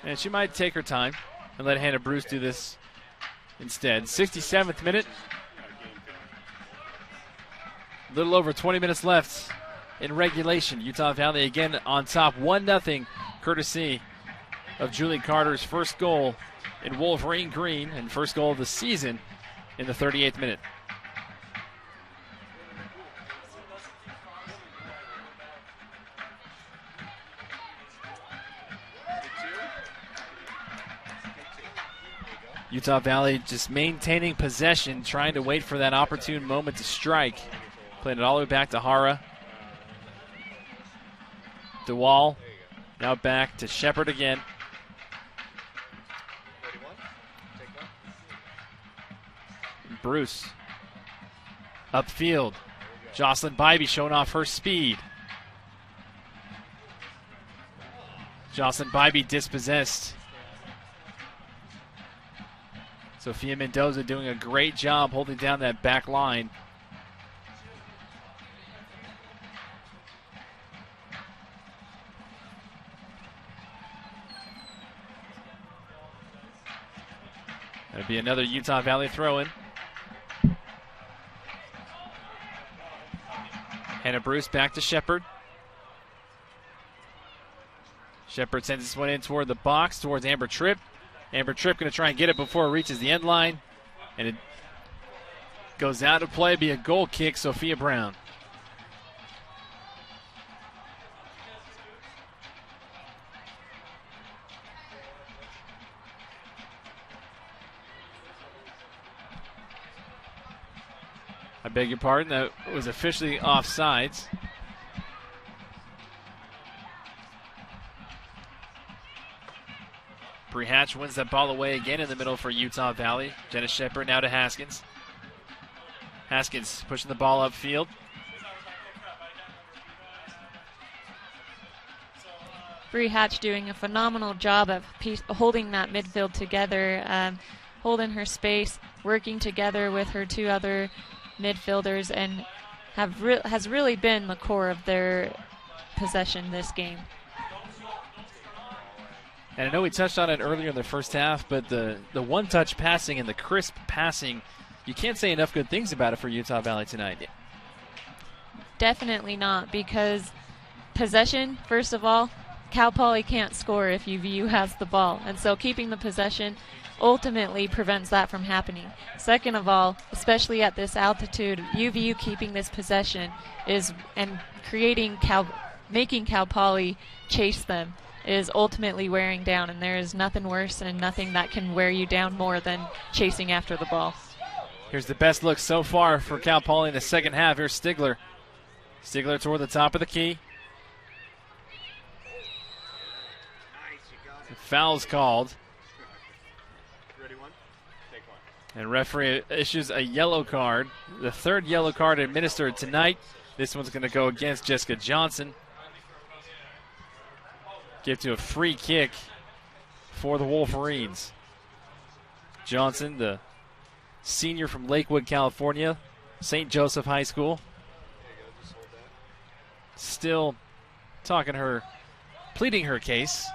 And she might take her time and let Hannah Bruce do this instead. 67th minute. A little over 20 minutes left in regulation. Utah Valley again on top 1-0, courtesy of Julie Carter's first goal in Wolverine green and first goal of the season in the 38th minute. Utah Valley just maintaining possession, trying to wait for that opportune moment to strike. Playing it all the way back to Hara. DeWall now back to Shepard again. Bruce upfield. Jocelyn Bybee showing off her speed. Jocelyn Bybee dispossessed. Sophia Mendoza doing a great job holding down that back line. That'll be another Utah Valley throw-in. Hannah Bruce back to Shepard. Shepard sends this one in toward the box, towards Amber Tripp. Amber Tripp going to try and get it before it reaches the end line. And it goes out of play, be a goal kick, Sophia Brown. I beg your pardon, that was officially offsides. Bree Hatch wins that ball away again in the middle for Utah Valley. Jenna Shepard now to Haskins. Haskins pushing the ball upfield. Bree Hatch doing a phenomenal job of holding that midfield together, holding her space, working together with her two other midfielders, and has really been the core of their possession this game. And I know we touched on it earlier in the first half, but the one-touch passing and the crisp passing, you can't say enough good things about it for Utah Valley tonight. Definitely not, because possession, first of all, Cal Poly can't score if UVU has the ball. And so keeping the possession ultimately prevents that from happening. Second of all, especially at this altitude, UVU keeping this possession and making Cal Poly chase them is ultimately wearing down, and there is nothing worse and nothing that can wear you down more than chasing after the ball. Here's the best look so far for Cal Poly in the second half. Here's Stigler. Stigler toward the top of the key. Foul's called. And referee issues a yellow card. The third yellow card administered tonight. This one's going to go against Jessica Johnson. Give to a free kick for the Wolverines. Johnson, the senior from Lakewood, California, St. Joseph High School. Still pleading her case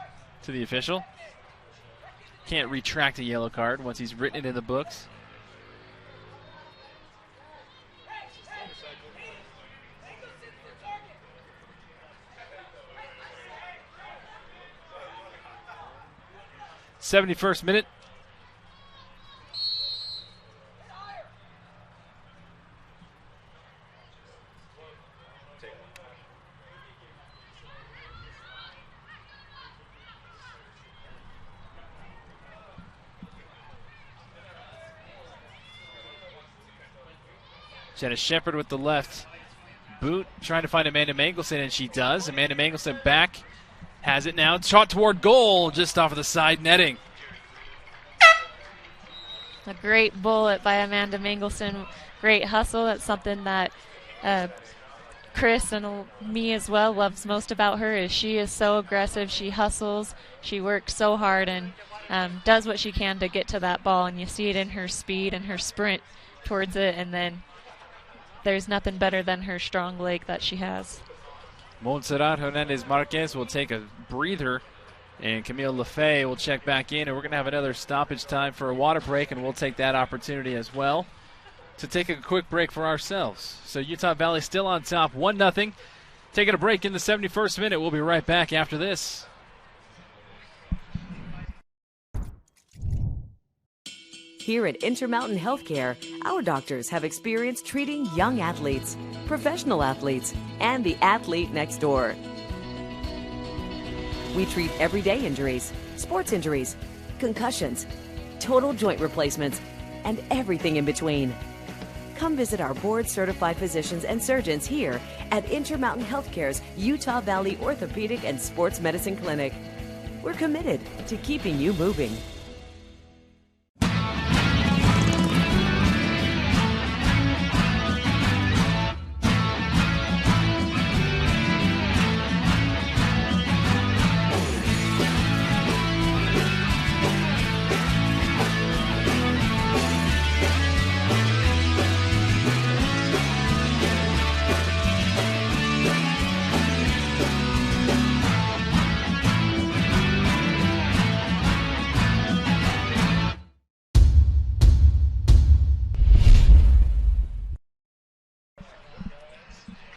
to the official. Can't retract a yellow card once he's written it in the books. '71st minute. Jenna Shepard with the left boot, trying to find Amanda Mangelson, and she does. Amanda Mangelson back, has it now, shot toward goal, just off of the side netting. A great bullet by Amanda Mangelson, great hustle. That's something that Chris and me as well loves most about her, is she is so aggressive, she hustles, she works so hard, and does what she can to get to that ball, and you see it in her speed and her sprint towards it, and then there's nothing better than her strong leg that she has. Montserrat Hernandez Marquez will take a breather And Camille LaFay will check back in, and we're going to have another stoppage time for a water break, and we'll take that opportunity as well to take a quick break for ourselves. So Utah Valley still on top, 1-0. Taking a break in the 71st minute. We'll be right back after this. Here at Intermountain Healthcare, our doctors have experience treating young athletes, professional athletes, and the athlete next door. We treat everyday injuries, sports injuries, concussions, total joint replacements, and everything in between. Come visit our board-certified physicians and surgeons here at Intermountain Healthcare's Utah Valley Orthopedic and Sports Medicine Clinic. We're committed to keeping you moving.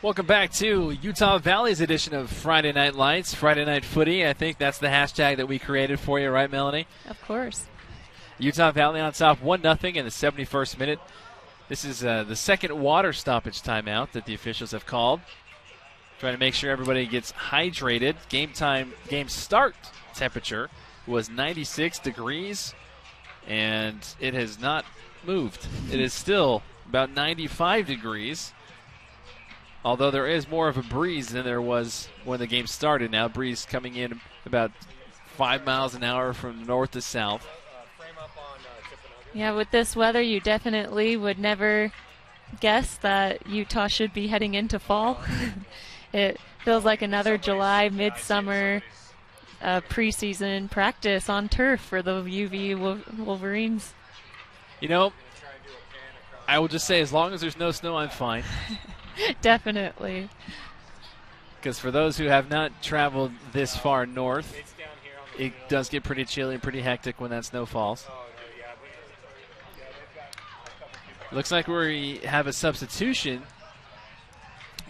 Welcome back to Utah Valley's edition of Friday Night Lights, Friday Night Footy. I think that's the hashtag that we created for you, right, Melanie? Of course. Utah Valley on top 1-0 in the 71st minute. This is the second water stoppage timeout that the officials have called. Trying to make sure everybody gets hydrated. Game start temperature was 96 degrees, and it has not moved. It is still about 95 degrees. Although there is more of a breeze than there was when the game started now. Breeze coming in about 5 miles an hour from north to south. Yeah, with this weather, you definitely would never guess that Utah should be heading into fall. It feels like another July, midsummer preseason practice on turf for the UVU Wolverines. You know, I will just say as long as there's no snow, I'm fine. Definitely. Because for those who have not traveled this far north, it does get pretty chilly and pretty hectic when that snow falls. Looks like we have a substitution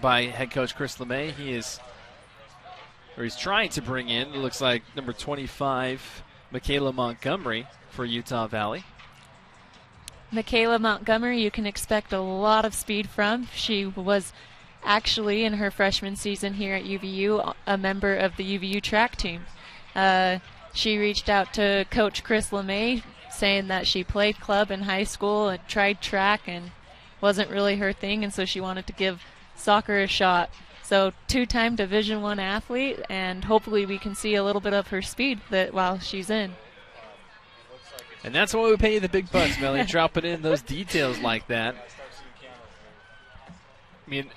by head coach Chris LeMay. He's trying to bring in, it looks like, number 25, Mikayla Montgomery for Utah Valley. Mikayla Montgomery, you can expect a lot of speed from. She was actually, in her freshman season here at UVU, a member of the UVU track team. She reached out to Coach Chris LeMay, saying that she played club in high school and tried track and wasn't really her thing, and so she wanted to give soccer a shot. So two-time Division I athlete, and hopefully we can see a little bit of her speed while she's in. And that's why we pay you the big bucks, Melly, dropping in those details like that. I mean,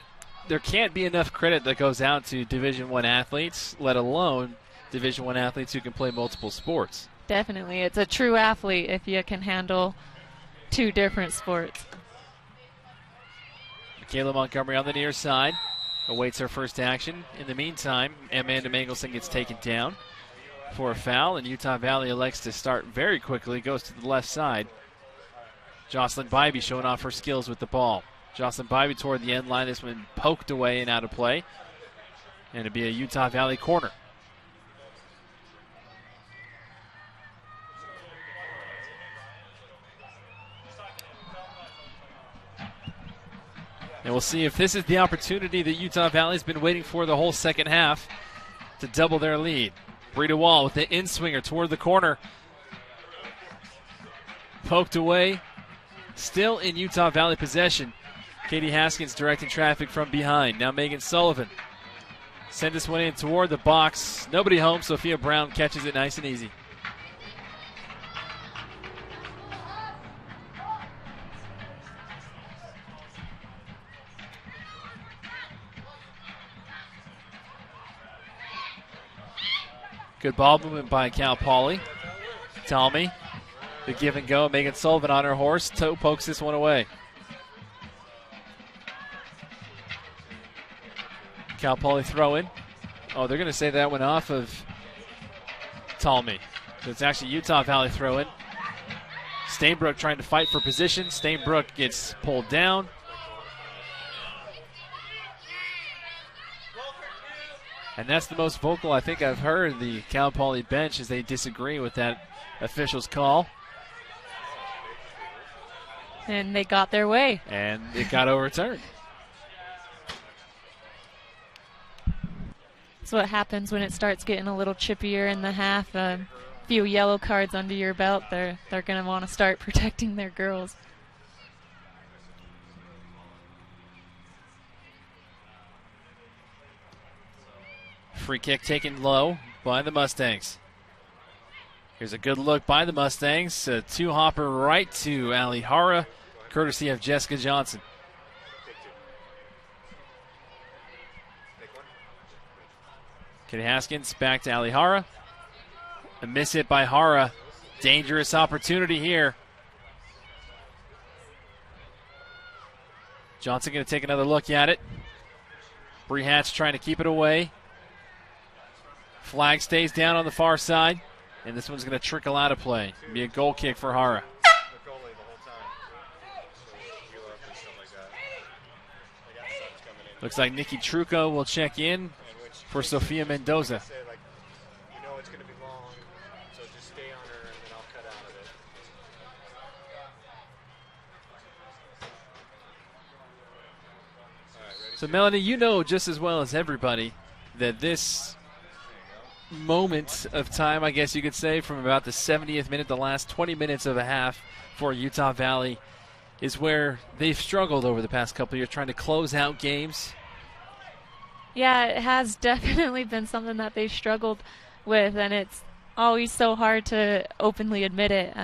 there can't be enough credit that goes out to Division I athletes, let alone Division I athletes who can play multiple sports. Definitely. It's a true athlete if you can handle two different sports. Mikayla Montgomery on the near side awaits her first action. In the meantime, Amanda Mangelson gets taken down for a foul, and Utah Valley elects to start very quickly, goes to the left side. Jocelyn Bybee showing off her skills with the ball. Jocelyn Bybee toward the end line. This one poked away and out of play. And it'll be a Utah Valley corner. And we'll see if this is the opportunity that Utah Valley's been waiting for the whole second half to double their lead. Brita Wall with the in-swinger toward the corner. Poked away. Still in Utah Valley possession. Katie Haskins directing traffic from behind. Now Megan Sullivan. Send this one in toward the box. Nobody home. Sophia Brown catches it nice and easy. Good ball movement by Cal Pauley. Talmy, the give and go. Megan Sullivan on her horse. Toe pokes this one away. Cal Pauley throw in. Oh, they're going to say that one off of Talmy. So it's actually Utah Valley throw-in. Stainbrook trying to fight for position. Stainbrook gets pulled down. And that's the most vocal I think I've heard the Cal Poly bench as they disagree with that official's call. And they got their way. And it got overturned. That's what happens when it starts getting a little chippier in the half. A few yellow cards under your belt, they're going to want to start protecting their girls. Free kick taken low by the Mustangs. Here's a good look by the Mustangs. A two-hopper right to Ali Hara, courtesy of Jessica Johnson. Kitty Haskins back to Ali Hara. A miss hit by Hara. Dangerous opportunity here. Johnson going to take another look at it. Bree Hatch trying to keep it away. Flag stays down on the far side, and this one's going to trickle out of play. It'll be a goal kick for Hara. Looks like Nikki Trucco will check in for Sofia Mendoza. So, Melanie, you know just as well as everybody that this moment of time, I guess you could say, from about the 70th minute, the last 20 minutes of a half for Utah Valley, is where they've struggled over the past couple of years trying to close out games. Yeah, it has definitely been something that they've struggled with, and it's always so hard to openly admit it.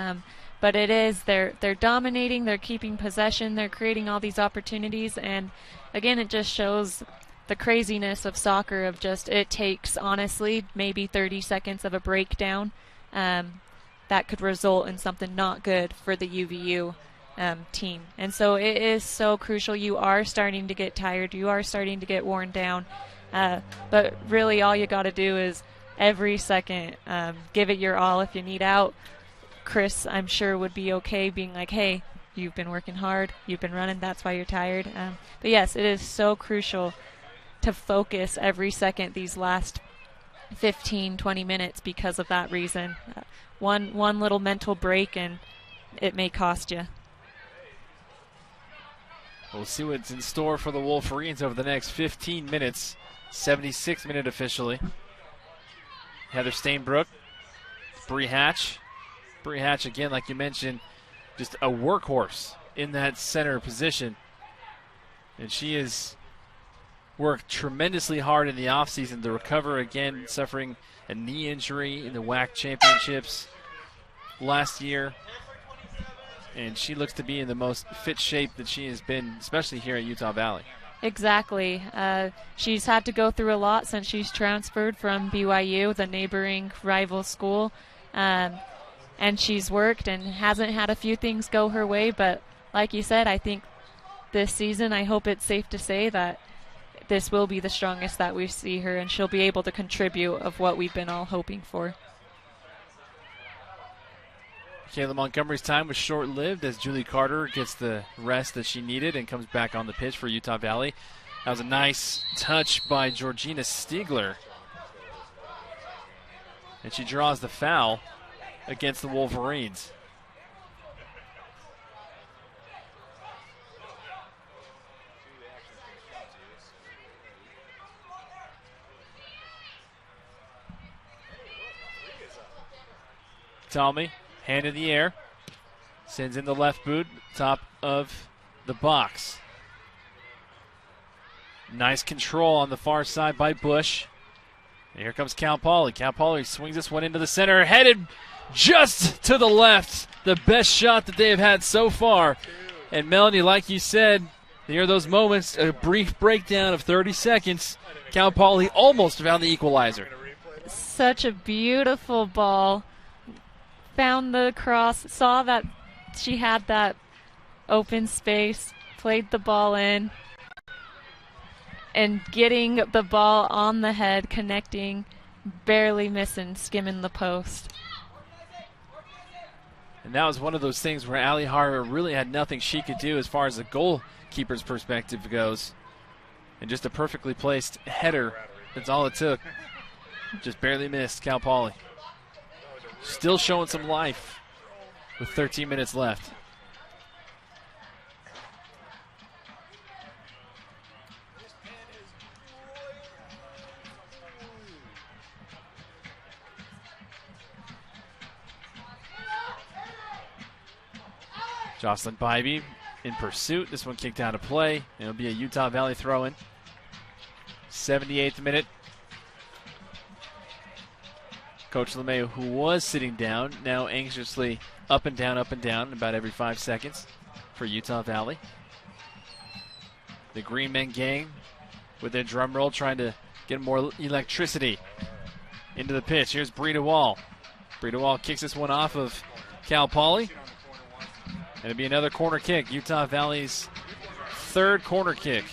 But it is. They're dominating, they're keeping possession, they're creating all these opportunities, and again, it just shows the craziness of soccer of just it takes, honestly, maybe 30 seconds of a breakdown that could result in something not good for the UVU team. And so it is so crucial. You are starting to get tired. You are starting to get worn down. But really all you got to do is every second give it your all. If you need out, Chris, I'm sure, would be okay being like, hey, you've been working hard, you've been running, that's why you're tired. But yes, it is so crucial to focus every second these last 15, 20 minutes because of that reason. One little mental break and it may cost you. We'll see what's in store for the Wolverines over the next 15 minutes. 76th minute officially. Heather Stainbrook, Bree Hatch. Bree Hatch, again, like you mentioned, just a workhorse in that center position. And she has worked tremendously hard in the offseason to recover, again, suffering a knee injury in the WAC championships last year. And she looks to be in the most fit shape that she has been, especially here at Utah Valley. Exactly. She's had to go through a lot since she's transferred from BYU, the neighboring rival school. And she's worked and hasn't had a few things go her way. But like you said, I think this season, I hope it's safe to say that this will be the strongest that we see her, and she'll be able to contribute of what we've been all hoping for. Mikayla Montgomery's time was short-lived as Julie Carter gets the rest that she needed and comes back on the pitch for Utah Valley. That was a nice touch by Georgina Stiegler. And she draws the foul against the Wolverines. Talmy, hand in the air, sends in the left boot, top of the box. Nice control on the far side by Bush. And here comes Cal Poly. Cal Poly swings this one into the center, headed just to the left. The best shot that they have had so far. And Melanie, like you said, there are those moments, a brief breakdown of 30 seconds. Cal Poly almost found the equalizer. Such a beautiful ball. Found the cross, saw that she had that open space, played the ball in, and getting the ball on the head, connecting barely missing, skimming the post. And that was one of those things where Allie Harder really had nothing she could do as far as the goalkeeper's perspective goes. And just a perfectly placed header, that's all it took. Just barely missed Cal Poly. Still showing some life with 13 minutes left. Jocelyn Bybee in pursuit. This one kicked out of play. It'll be a Utah Valley throw-in. 78th minute. Coach LeMay, who was sitting down, now anxiously up and down about every 5 seconds for Utah Valley. The Green Men gang with their drum roll trying to get more electricity into the pitch. Here's Brita Wall. Brita Wall kicks this one off of Cal Poly. And it'll be another corner kick. Utah Valley's third corner kick.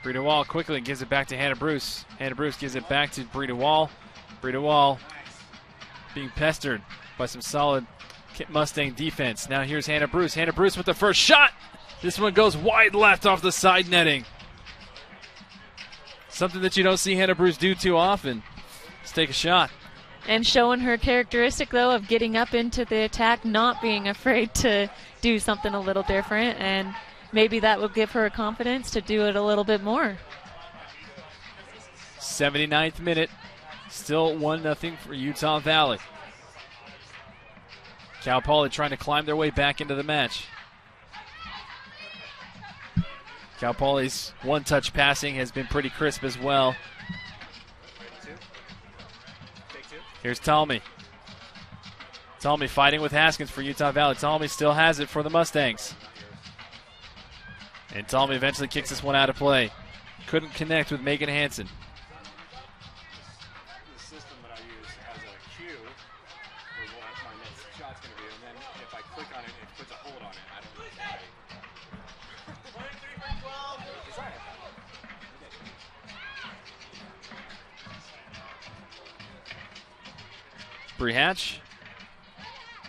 Brita Wall quickly gives it back to Hannah Bruce. Hannah Bruce gives it back to Brita Wall. Brita Wall being pestered by some solid Mustang defense. Now here's Hannah Bruce. Hannah Bruce with the first shot. This one goes wide left off the side netting. Something that you don't see Hannah Bruce do too often. Let's take a shot. And showing her characteristic, though, of getting up into the attack, not being afraid to do something a little different. And maybe that will give her a confidence to do it a little bit more. 79th minute. Still 1-0 for Utah Valley. Cal Poly trying to climb their way back into the match. Cal Poly's one-touch passing has been pretty crisp as well. Here's Talmy. Talmy fighting with Haskins for Utah Valley. Talmy still has it for the Mustangs. And Talmy eventually kicks this one out of play. Couldn't connect with Megan Hansen. The system that I use has a cue for what my next shot's going to be, and then if I click on it, it puts a hold on it. I don't know. Bree Hatch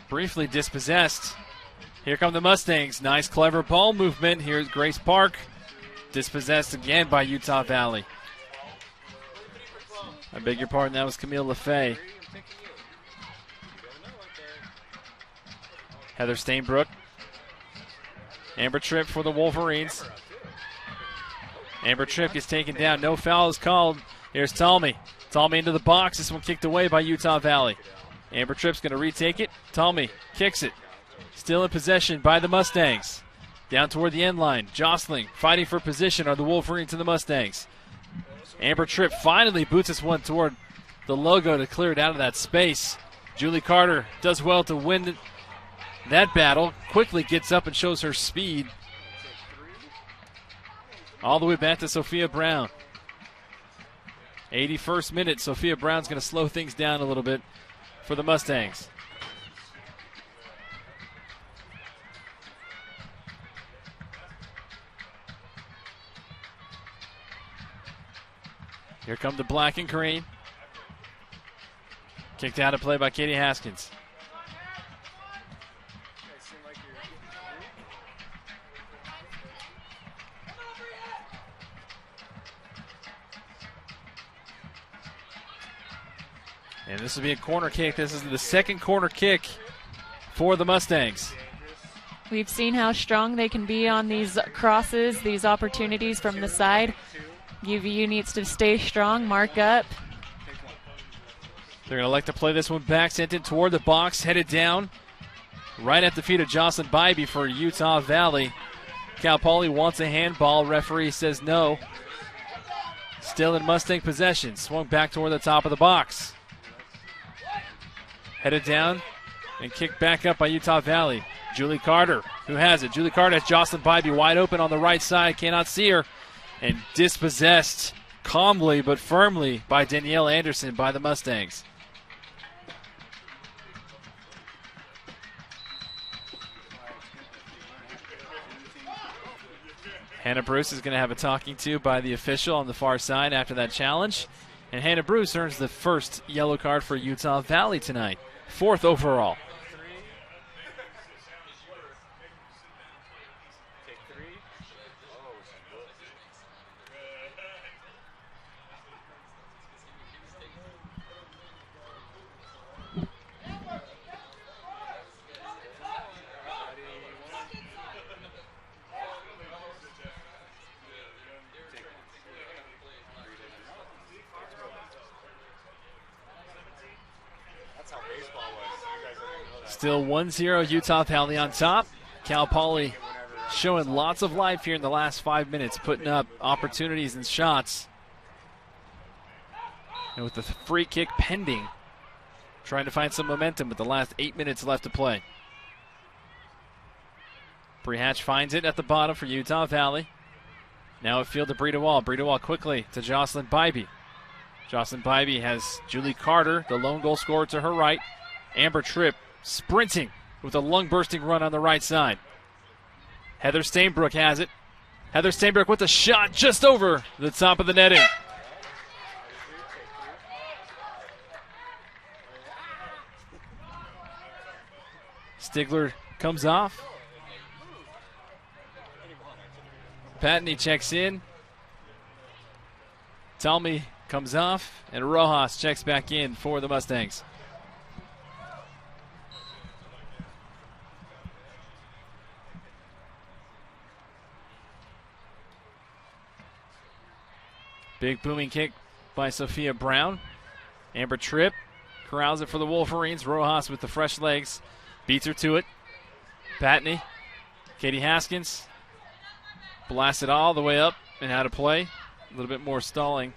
briefly dispossessed. Here come the Mustangs. Nice, clever ball movement. Here's Grace Park. Dispossessed again by Utah Valley. I beg your pardon, that was Camille LaFay. Heather Stainbrook. Amber Tripp for the Wolverines. Amber Tripp gets taken down. No foul is called. Here's Talmy. Talmy into the box. This one kicked away by Utah Valley. Amber Tripp's going to retake it. Talmy kicks it. Still in possession by the Mustangs. Down toward the end line. Jostling, fighting for position are the Wolverines and the Mustangs. Amber Tripp finally boots this one toward the logo to clear it out of that space. Julie Carter does well to win that battle. Quickly gets up and shows her speed. All the way back to Sophia Brown. 81st minute. Sophia Brown's going to slow things down a little bit for the Mustangs. Here come the black and green. Kicked out of play by Katie Haskins. And this will be a corner kick. This is the second corner kick for the Mustangs. We've seen how strong they can be on these crosses, these opportunities from the side. UVU needs to stay strong, mark up. They're going to like to play this one back, sent it toward the box, headed down. Right at the feet of Jocelyn Bybee for Utah Valley. Cal Poly wants a handball. Referee says no. Still in Mustang possession. Swung back toward the top of the box. Headed down and kicked back up by Utah Valley. Julie Carter, who has it. Julie Carter has Jocelyn Bybee wide open on the right side. Cannot see her. And dispossessed calmly but firmly by Danielle Anderson by the Mustangs. Hannah Bruce is going to have a talking to by the official on the far side after that challenge. And Hannah Bruce earns the first yellow card for Utah Valley tonight. 4th overall. Still 1-0 Utah Valley on top. Cal Poly showing lots of life here in the last 5 minutes, putting up opportunities and shots. And with the free kick pending, trying to find some momentum with the last 8 minutes left to play. Bree Hatch finds it at the bottom for Utah Valley. Now a field to Breda Wall. Breda Wall quickly to Jocelyn Bybee. Jocelyn Bybee has Julie Carter, the lone goal scorer, to her right. Amber Tripp sprinting with a lung-bursting run on the right side. Heather Stainbrook has it. Heather Stainbrook with a shot just over the top of the netting. Stigler comes off. Patney checks in. Talmy comes off, and Rojas checks back in for the Mustangs. Big booming kick by Sophia Brown. Amber Tripp corrals it for the Wolverines. Rojas with the fresh legs beats her to it. Patney, Katie Haskins blasts it all the way up and out of play. A little bit more stalling.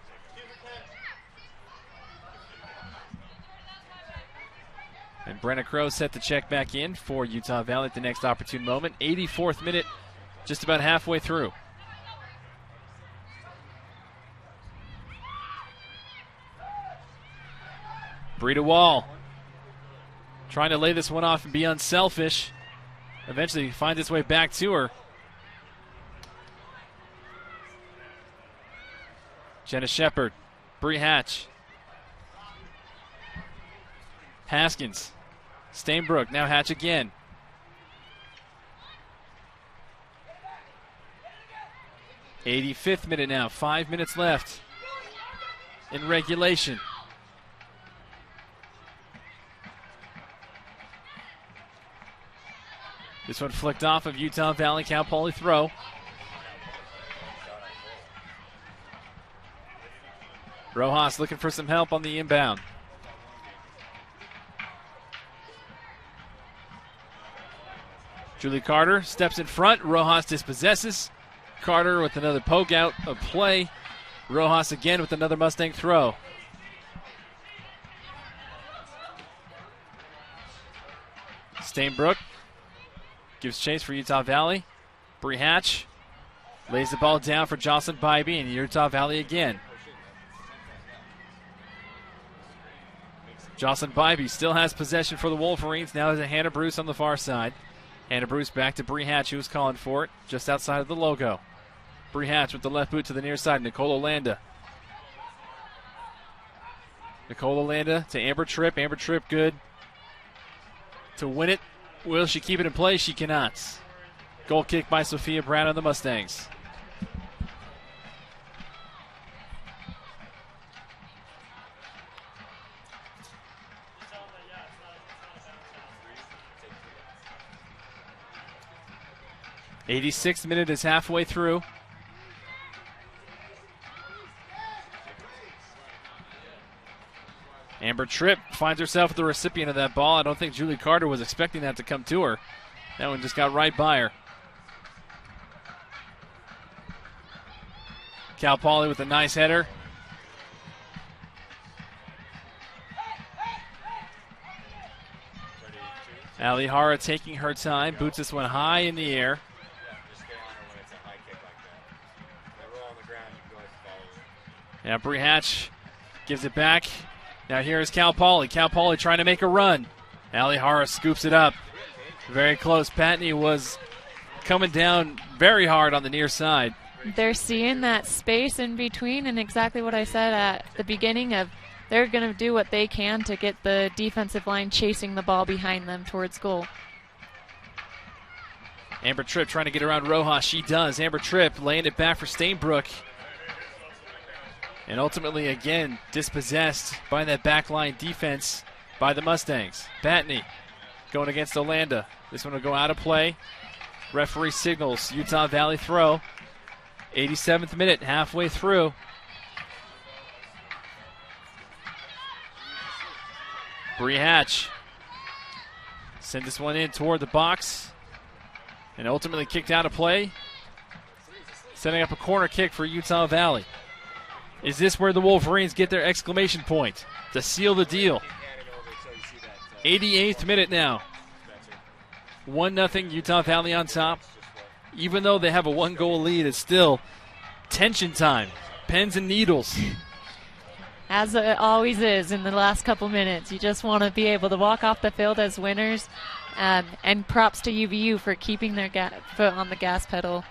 And Brenna Crow set the check back in for Utah Valley at the next opportune moment. 84th minute, just about halfway through. Breda Wall trying to lay this one off and be unselfish. Eventually finds its way back to her. Jenna Shepard, Bree Hatch. Haskins, Stainbrook, now Hatch again. '85th minute now, 5 minutes left in regulation. This one flicked off of Utah Valley. Cal Poly throw. Rojas looking for some help on the inbound. Julie Carter steps in front. Rojas dispossesses. Carter with another poke out of play. Rojas again with another Mustang throw. Stainbrook gives chase for Utah Valley. Bree Hatch lays the ball down for Jocelyn Bybee, and Utah Valley again. Jocelyn Bybee still has possession for the Wolverines. Now there's a Hannah Bruce on the far side. Hannah Bruce back to Bree Hatch, who's calling for it, just outside of the logo. Bree Hatch with the left boot to the near side. Nicole Olanda. Nicole Olanda to Amber Tripp. Amber Tripp good to win it. Will she keep it in play? She cannot. Goal kick by Sophia Brown on the Mustangs. '86th minute is halfway through. Amber Tripp finds herself the recipient of that ball. I don't think Julie Carter was expecting that to come to her. That one just got right by her. Cal Poly with a nice header. Ali Hara taking her time, boots this one high in the air. Now Bree Hatch gives it back. Now here is Cal Poly. Cal Poly trying to make a run. Ali Hara scoops it up. Very close. Patney was coming down very hard on the near side. They're seeing that space in between, and exactly what I said at the beginning of they're going to do what they can to get the defensive line chasing the ball behind them towards goal. Amber Tripp trying to get around Rojas. She does. Amber Tripp laying it back for Stainbrook. And ultimately, again, dispossessed by that backline defense by the Mustangs. Batney going against Olanda. This one will go out of play. Referee signals Utah Valley throw. 87th minute, halfway through. Bree Hatch sent this one in toward the box and ultimately kicked out of play, setting up a corner kick for Utah Valley. Is this where the Wolverines get their exclamation point to seal the deal? 88th minute now. 1-0 Utah Valley on top. Even though they have a 1-goal lead, it's still tension time. Pens and needles. As it always is in the last couple minutes. You just want to be able to walk off the field as winners. And props to UVU for keeping their foot on the gas pedal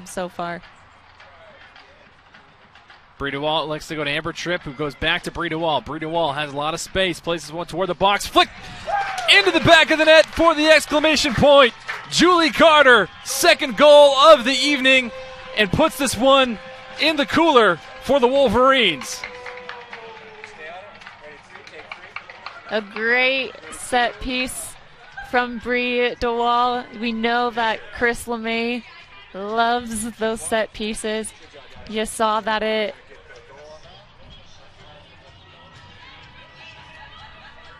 so far. Bree DeWall likes to go to Amber Tripp, who goes back to Bree DeWall. Bree DeWall has a lot of space, places one toward the box. Flick into the back of the net for the exclamation point. Julie Carter, second goal of the evening, and puts this one in the cooler for the Wolverines. A great set piece from Bree DeWall. We know that Chris LeMay loves those set pieces. You saw that it.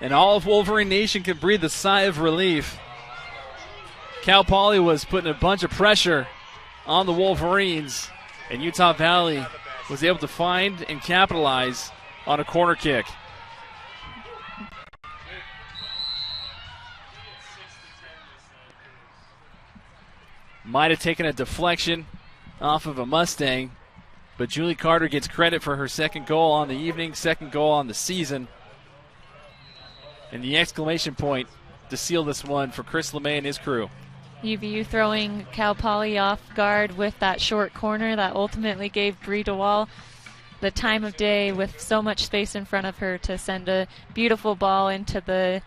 And all of Wolverine Nation can breathe a sigh of relief. Cal Poly was putting a bunch of pressure on the Wolverines, and Utah Valley was able to find and capitalize on a corner kick. Might have taken a deflection off of a Mustang, but Julie Carter gets credit for her second goal on the evening, second goal on the season. And the exclamation point to seal this one for Chris LeMay and his crew. UVU throwing Cal Poly off guard with that short corner that ultimately gave Bree DeWall the time of day with so much space in front of her to send a beautiful ball into the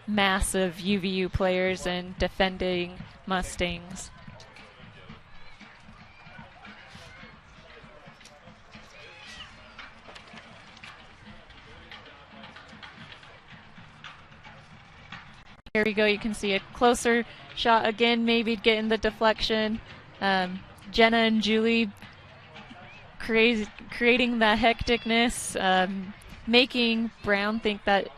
mass of UVU players and defending Mustangs. Here we go. You can see a closer shot again, maybe getting the deflection. Jenna and Julie creating the hecticness, making Brown think that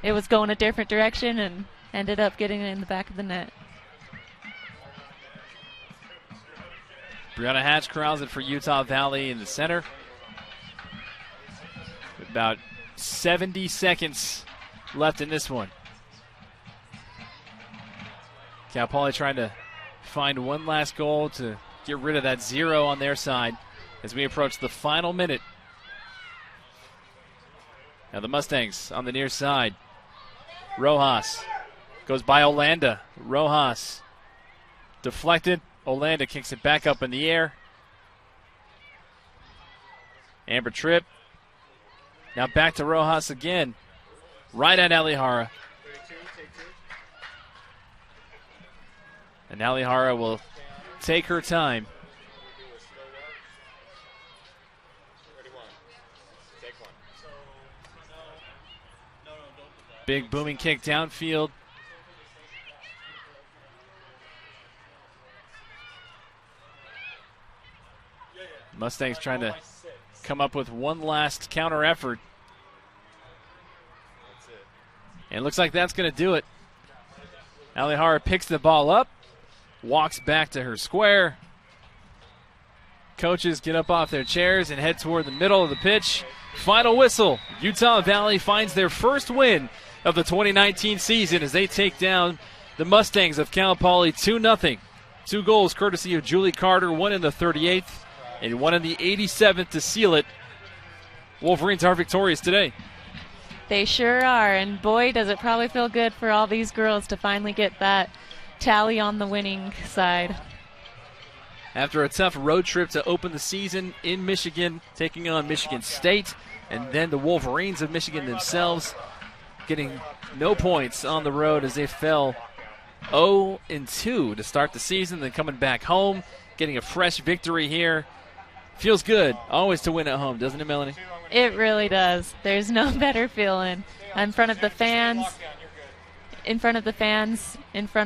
it was going a different direction and ended up getting it in the back of the net. Brianna Hatch corrals it for Utah Valley in the center. With about 70 seconds left in this one. Cal Poly trying to find one last goal to get rid of that 0 on their side as we approach the final minute. Now the Mustangs on the near side. Rojas goes by Olanda. Rojas deflected. Olanda kicks it back up in the air. Amber Tripp. Now back to Rojas again. Right at Alihara. And Alihara will take her time. Big booming kick downfield. Mustangs trying to come up with one last counter effort. And it looks like that's going to do it. Alihara picks the ball up, walks back to her square. Coaches get up off their chairs and head toward the middle of the pitch. Final whistle. Utah Valley finds their first win of the 2019 season as they take down the Mustangs of Cal Poly 2-0. 2 goals courtesy of Julie Carter, one in the 38th and one in the 87th to seal it. Wolverines are victorious today. They sure are, and boy, does it probably feel good for all these girls to finally get that tally on the winning side. After a tough road trip to open the season in Michigan, taking on Michigan State, and then the Wolverines of Michigan themselves getting no points on the road as they fell 0-2 to start the season, then coming back home, getting a fresh victory here. Feels good always to win at home, doesn't it, Melanie? It really does. There's no better feeling. In front of the fans, in front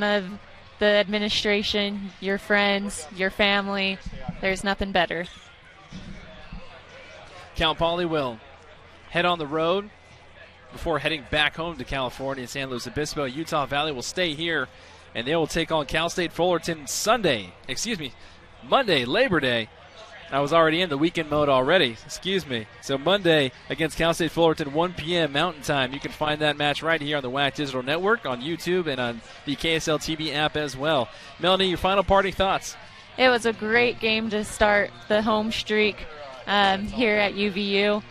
of the administration, your friends, your family. There's nothing better. Cal Poly will head on the road before heading back home to California, San Luis Obispo. Utah Valley will stay here, and they will take on Cal State Fullerton Monday, Labor Day. I was already in the weekend mode already. So Monday against Cal State Fullerton, 1 p.m. Mountain Time. You can find that match right here on the WAC Digital Network, on YouTube, and on the KSL TV app as well. Melanie, your final parting thoughts? It was a great game to start the home streak here at UVU.